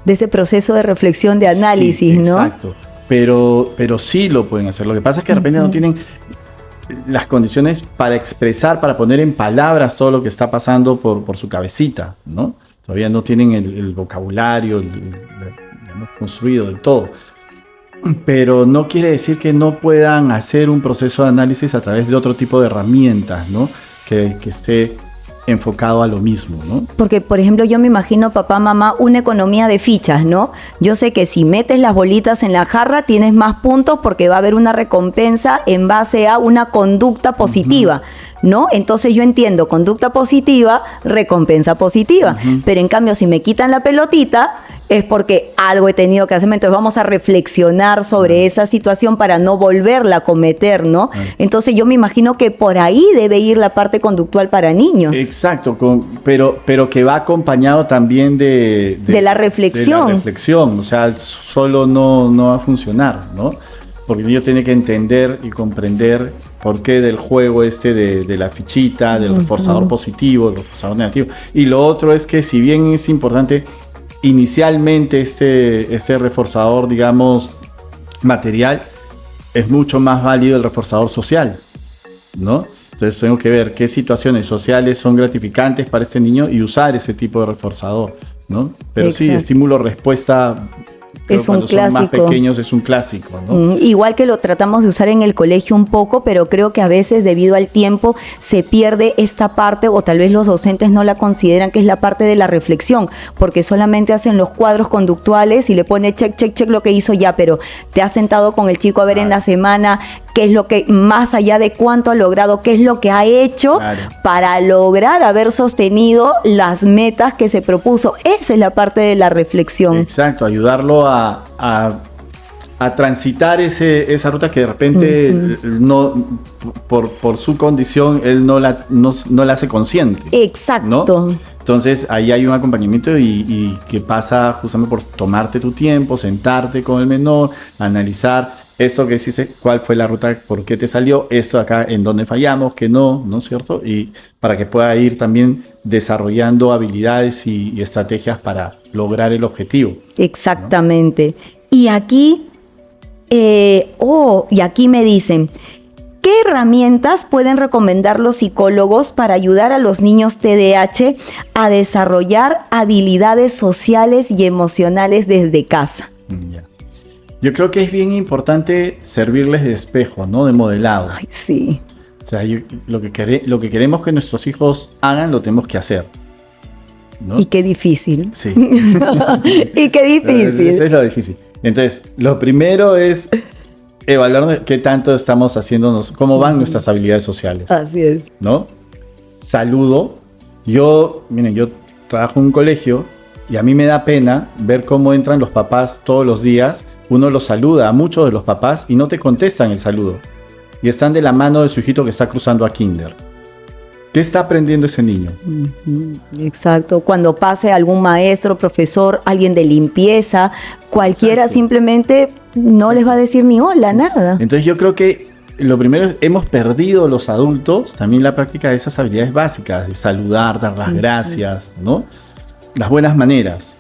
ese proceso de reflexión, de análisis, sí, ¿no? Exacto, pero sí lo pueden hacer. Lo que pasa es que de repente no tienen las condiciones para expresar, para poner en palabras todo lo que está pasando por su cabecita, ¿no? Todavía no tienen el vocabulario hemos construido del todo. Pero no quiere decir que no puedan hacer un proceso de análisis a través de otro tipo de herramientas, ¿no? Que esté enfocado a lo mismo, ¿no? Porque, por ejemplo, yo me imagino, papá, mamá, una economía de fichas, ¿no? Yo sé que si metes las bolitas en la jarra tienes más puntos porque va a haber una recompensa en base a una conducta positiva, ¿no? Entonces yo entiendo, conducta positiva, recompensa positiva. Pero en cambio, si me quitan la pelotita, es porque algo he tenido que hacer. Entonces vamos a reflexionar sobre esa situación para no volverla a cometer, ¿no? Entonces yo me imagino que por ahí debe ir la parte conductual para niños. Exacto, pero que va acompañado también de la reflexión. De la reflexión, o sea, solo no va a funcionar, ¿no? Porque el niño tiene que entender y comprender por qué del juego de la fichita, del reforzador positivo, del reforzador negativo. Y lo otro es que si bien es importante inicialmente este reforzador, digamos, material, es mucho más válido el reforzador social, ¿no? Entonces tengo que ver qué situaciones sociales son gratificantes para este niño y usar ese tipo de reforzador, ¿no? Pero exacto. Sí, estímulo-respuesta es un clásico. Son más pequeños es un clásico, ¿no? Igual que lo tratamos de usar en el colegio un poco, pero creo que a veces debido al tiempo se pierde esta parte, o tal vez los docentes no la consideran, que es la parte de la reflexión, porque solamente hacen los cuadros conductuales y le pone check, check, check lo que hizo ya, pero te has sentado con el chico a ver en la semana qué es lo que, más allá de cuánto ha logrado, qué es lo que ha hecho para lograr haber sostenido las metas que se propuso. Esa es la parte de la reflexión. Exacto, ayudarlo a transitar esa ruta que de repente no por su condición él no la hace consciente. Exacto. ¿No? Entonces ahí hay un acompañamiento y que pasa justamente por tomarte tu tiempo, sentarte con el menor, analizar esto que hiciste, cuál fue la ruta, por qué te salió, esto acá, en dónde fallamos, que no es cierto, y para que pueda ir también desarrollando habilidades y estrategias para lograr el objetivo. Exactamente. ¿No? Y aquí, me dicen, ¿qué herramientas pueden recomendar los psicólogos para ayudar a los niños TDAH a desarrollar habilidades sociales y emocionales desde casa? Ya. Yo creo que es bien importante servirles de espejo, ¿no? De modelado. Ay, sí. O sea, lo que queremos que nuestros hijos hagan, lo tenemos que hacer, ¿no? Y qué difícil. Sí. Y qué difícil. Eso es lo difícil. Entonces, lo primero es evaluar qué tanto estamos haciéndonos, cómo van nuestras habilidades sociales. Así es. ¿No? Saludo. Yo trabajo en un colegio y a mí me da pena ver cómo entran los papás todos los días. Uno los saluda a muchos de los papás y no te contestan el saludo. Y están de la mano de su hijito que está cruzando a kinder. ¿Qué está aprendiendo ese niño? Exacto. Cuando pase algún maestro, profesor, alguien de limpieza, cualquiera, exacto, simplemente no les va a decir ni hola, nada. Entonces yo creo que lo primero es, hemos perdido los adultos también la práctica de esas habilidades básicas, de saludar, dar las gracias, ¿no? Las buenas maneras.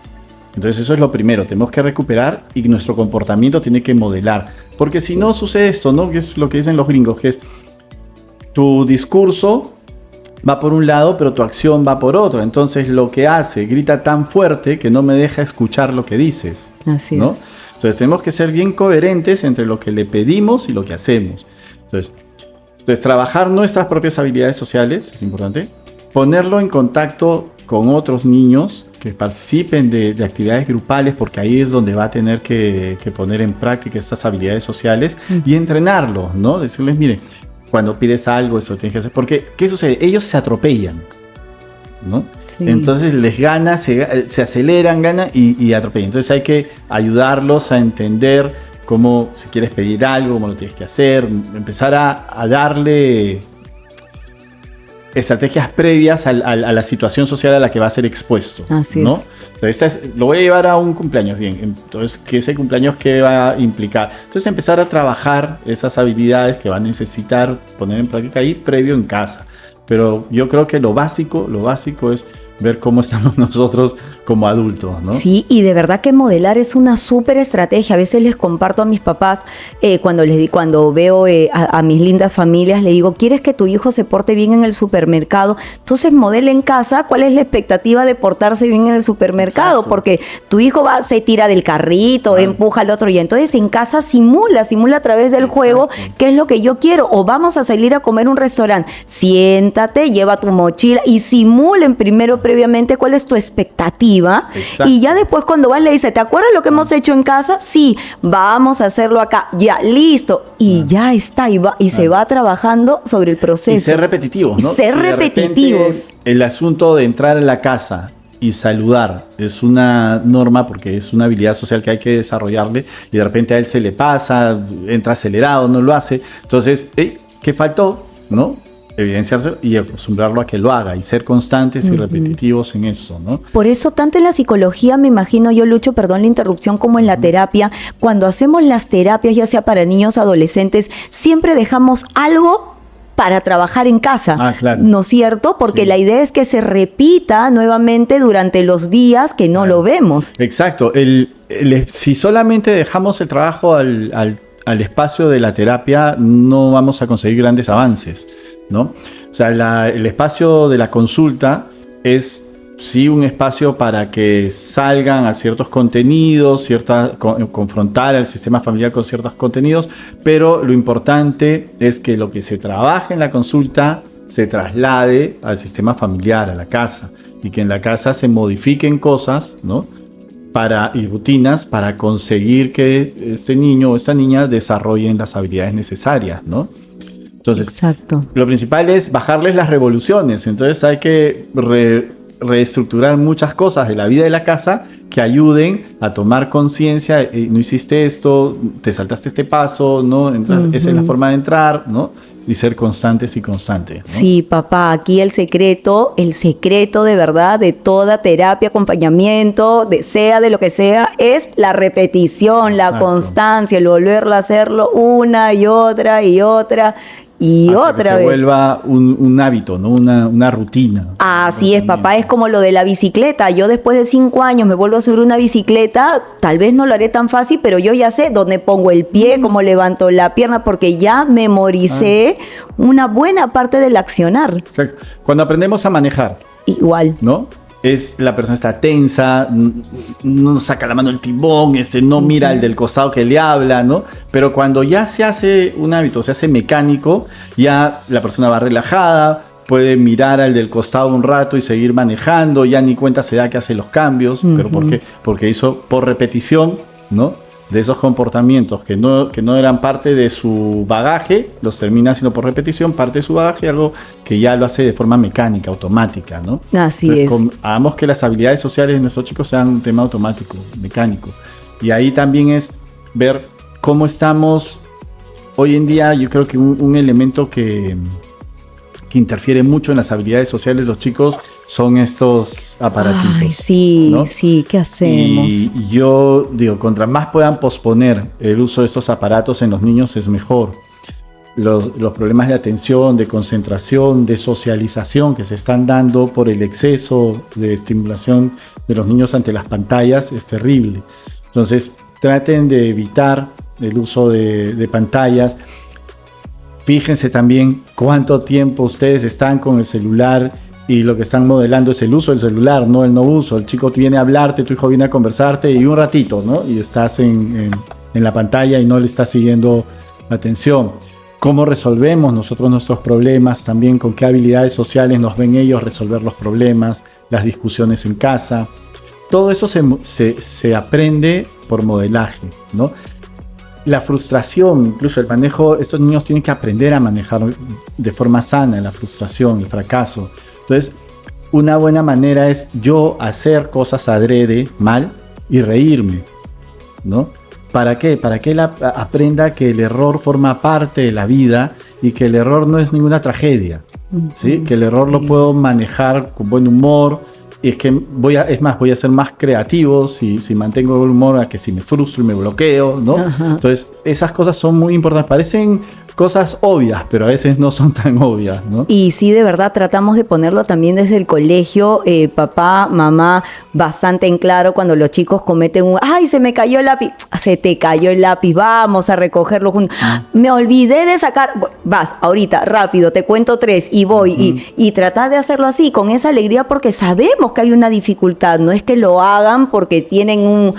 Entonces eso es lo primero, tenemos que recuperar y nuestro comportamiento tiene que modelar. Porque si no sucede esto, ¿no? Que es lo que dicen los gringos, que es tu discurso va por un lado, pero tu acción va por otro. Entonces lo que hace, grita tan fuerte que no me deja escuchar lo que dices. Así ¿no? es. Entonces tenemos que ser bien coherentes entre lo que le pedimos y lo que hacemos. Entonces trabajar nuestras propias habilidades sociales, es importante. Ponerlo en contacto con otros niños que participen de actividades grupales, porque ahí es donde va a tener que poner en práctica estas habilidades sociales y entrenarlos, ¿no? Decirles, miren, cuando pides algo, eso tienes que hacer. Porque, ¿qué sucede? Ellos se atropellan, ¿no? Sí. Entonces les gana, se aceleran, ganan y atropellan. Entonces hay que ayudarlos a entender cómo, si quieres pedir algo, cómo lo tienes que hacer, empezar a darle estrategias previas a la situación social a la que va a ser expuesto. Así ¿no? es. Entonces, lo voy a llevar a un cumpleaños, bien. Entonces, ¿qué ese cumpleaños qué va a implicar? Entonces, empezar a trabajar esas habilidades que va a necesitar poner en práctica ahí previo en casa. Pero yo creo que lo básico es ver cómo estamos nosotros como adultos, ¿no? Sí, y de verdad que modelar es una súper estrategia. A veces les comparto a mis papás, cuando veo a mis lindas familias, le digo, ¿quieres que tu hijo se porte bien en el supermercado? Entonces modela en casa cuál es la expectativa de portarse bien en el supermercado. Exacto. Porque tu hijo se tira del carrito, empuja al otro, y entonces en casa simula a través del juego qué es lo que yo quiero. O vamos a salir a comer a un restaurante, siéntate, lleva tu mochila y simulen primero previamente cuál es tu expectativa. Exacto. Y ya después cuando vas le dices, ¿te acuerdas lo que hemos hecho en casa? Sí, vamos a hacerlo acá, ya, listo, y ya está, y se va trabajando sobre el proceso. Y ser repetitivos, ¿no? Ser repetitivos. El asunto de entrar a la casa y saludar es una norma, porque es una habilidad social que hay que desarrollarle, y de repente a él se le pasa, entra acelerado, no lo hace, entonces, ¿qué faltó? ¿No? Evidenciarse y acostumbrarlo a que lo haga y ser constantes y repetitivos en eso, ¿no? Por eso, tanto en la psicología, me imagino yo, Lucho, perdón la interrupción, como en la terapia, cuando hacemos las terapias, ya sea para niños, adolescentes, siempre dejamos algo para trabajar en casa, claro. ¿No es cierto? Porque la idea es que se repita nuevamente durante los días que no lo vemos. Exacto. Si solamente dejamos el trabajo al espacio de la terapia, no vamos a conseguir grandes avances, ¿no? O sea, el espacio de la consulta es sí un espacio para que salgan a ciertos contenidos, confrontar al sistema familiar con ciertos contenidos, pero lo importante es que lo que se trabaja en la consulta se traslade al sistema familiar, a la casa, y que en la casa se modifiquen cosas, ¿no? Y rutinas para conseguir que este niño o esta niña desarrollen las habilidades necesarias, ¿no? Entonces, exacto. Lo principal es bajarles las revoluciones. Entonces hay que reestructurar muchas cosas de la vida de la casa que ayuden a tomar conciencia. No hiciste esto, te saltaste este paso, ¿no? Esa es la forma de entrar, ¿no? Y ser constantes y constantes, ¿no? Sí, papá, aquí el secreto de verdad de toda terapia, acompañamiento, sea de lo que sea, es la repetición, la constancia, el volverlo a hacerlo una y otra y otra y hasta otra que vez. Se vuelva un hábito, ¿no? Una rutina. Así es, papá, es como lo de la bicicleta. Yo después de 5 años me vuelvo a subir una bicicleta, tal vez no lo haré tan fácil, pero yo ya sé dónde pongo el pie, cómo levanto la pierna, porque ya memoricé una buena parte del accionar. Exacto. Cuando aprendemos a manejar. Igual. ¿No? La persona está tensa, no saca la mano del timón, no mira al del costado que le habla, ¿no? Pero cuando ya se hace un hábito, se hace mecánico, ya la persona va relajada, puede mirar al del costado un rato y seguir manejando, ya ni cuenta se da que hace los cambios, ¿pero por qué? Porque hizo por repetición, ¿no? De esos comportamientos que no eran parte de su bagaje, los termina haciendo por repetición, parte de su bagaje, algo que ya lo hace de forma mecánica, automática, ¿no? Así entonces, hagamos que las habilidades sociales de nuestros chicos sean un tema automático, mecánico. Y ahí también es ver cómo estamos hoy en día. Yo creo que un elemento que interfiere mucho en las habilidades sociales de los chicos son estos aparatitos. Ay, sí, ¿no? sí, ¿qué hacemos? Y yo digo, contra más puedan posponer el uso de estos aparatos en los niños es mejor. Los problemas de atención, de concentración, de socialización que se están dando por el exceso de estimulación de los niños ante las pantallas es terrible. Entonces, traten de evitar el uso de pantallas. Fíjense también cuánto tiempo ustedes están con el celular, y lo que están modelando es el uso del celular, no el no uso. El chico viene a hablarte, tu hijo viene a conversarte y un ratito, ¿no? Y estás en la pantalla y no le estás siguiendo la atención. ¿Cómo resolvemos nosotros nuestros problemas? También con qué habilidades sociales nos ven ellos resolver los problemas, las discusiones en casa. Todo eso se aprende por modelaje, ¿no? La frustración, incluso el manejo, estos niños tienen que aprender a manejar de forma sana la frustración, el fracaso. Entonces, una buena manera es yo hacer cosas adrede, mal, y reírme, ¿no? ¿Para qué? Para que él aprenda que el error forma parte de la vida y que el error no es ninguna tragedia, ¿sí? Que el error lo puedo manejar con buen humor. Y es que voy a ser más creativo si mantengo el humor a que si me frustro y me bloqueo, ¿no? Ajá. Entonces, esas cosas son muy importantes. Parecen cosas obvias, pero a veces no son tan obvias, ¿no? Y sí, de verdad, tratamos de ponerlo también desde el colegio, papá, mamá, bastante en claro cuando los chicos cometen ¡ay, se me cayó el lápiz! Se te cayó el lápiz, vamos a recogerlo juntos. Me olvidé de sacar, vas, ahorita, rápido, te cuento 3 y voy. Y tratar de hacerlo así, con esa alegría, porque sabemos que hay una dificultad, no es que lo hagan porque tienen un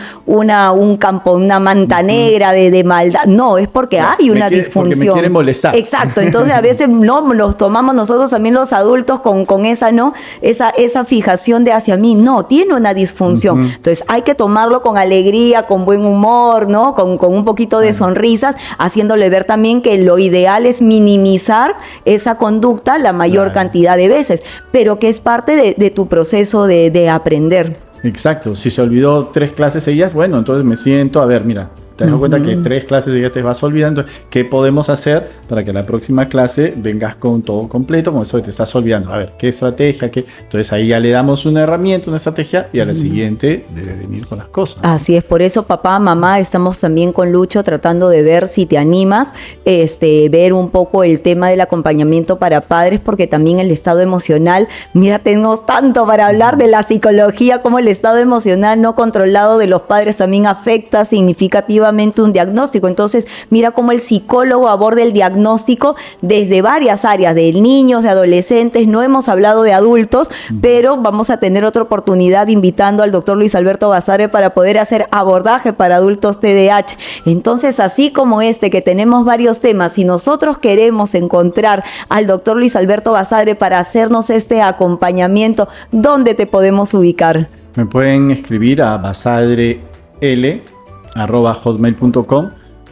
campo, una manta negra de maldad, no, es porque hay una disfunción. Porque me quieren molestar. Exacto, entonces a veces no los tomamos nosotros también los adultos con esa, ¿no? Esa fijación de hacia mí, no, tiene una disfunción. Entonces hay que tomarlo con alegría, con buen humor, ¿no? Con un poquito de sonrisas, haciéndole ver también que lo ideal es minimizar esa conducta la mayor cantidad de veces, pero que es parte de tu proceso de aprender. Exacto, si se olvidó 3 clases seguidas, bueno, entonces me siento, a ver, mira, te das cuenta que 3 clases ya te vas olvidando. ¿Qué podemos hacer para que la próxima clase vengas con todo completo? Con eso que te estás olvidando. A ver, ¿qué estrategia? Entonces ahí ya le damos una herramienta, una estrategia, y a la siguiente debe venir con las cosas. Así es, por eso papá, mamá, estamos también con Lucho tratando de ver si te animas, ver un poco el tema del acompañamiento para padres, porque también el estado emocional, mira, tenemos tanto para hablar de la psicología, como el estado emocional no controlado de los padres también afecta significativamente un diagnóstico. Entonces, mira cómo el psicólogo aborda el diagnóstico desde varias áreas, de niños, de adolescentes. No hemos hablado de adultos, pero vamos a tener otra oportunidad invitando al doctor Luis Alberto Basadre para poder hacer abordaje para adultos TDAH. Entonces, así como que tenemos varios temas, si nosotros queremos encontrar al doctor Luis Alberto Basadre para hacernos este acompañamiento, ¿dónde te podemos ubicar? Me pueden escribir a basadrel@hotmail.com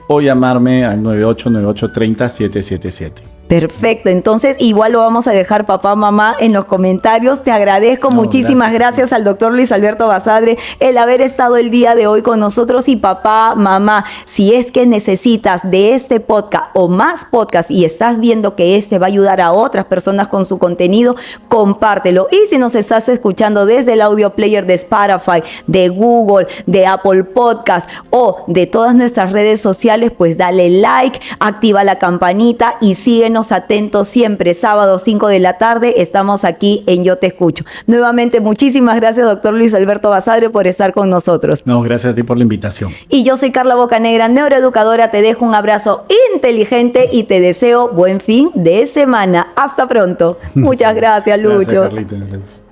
o llamarme al 989830-777. Perfecto, entonces igual lo vamos a dejar papá, mamá en los comentarios. Te agradezco, muchísimas gracias al doctor Luis Alberto Basadre el haber estado el día de hoy con nosotros. Y papá, mamá, si es que necesitas de este podcast o más podcast y estás viendo que va a ayudar a otras personas con su contenido, compártelo. Y si nos estás escuchando desde el audio player de Spotify, de Google, de Apple Podcast o de todas nuestras redes sociales, pues dale like, activa la campanita y síguenos atentos siempre. Sábado 5 de la tarde estamos aquí en Yo Te Escucho. Nuevamente, muchísimas gracias, doctor Luis Alberto Basadre, por estar con nosotros. No, gracias a ti por la invitación. Y yo soy Carla Bocanegra, neuroeducadora. Te dejo un abrazo inteligente y te deseo buen fin de semana. Hasta pronto. Muchas gracias, Lucho. Gracias, Carlita. Gracias.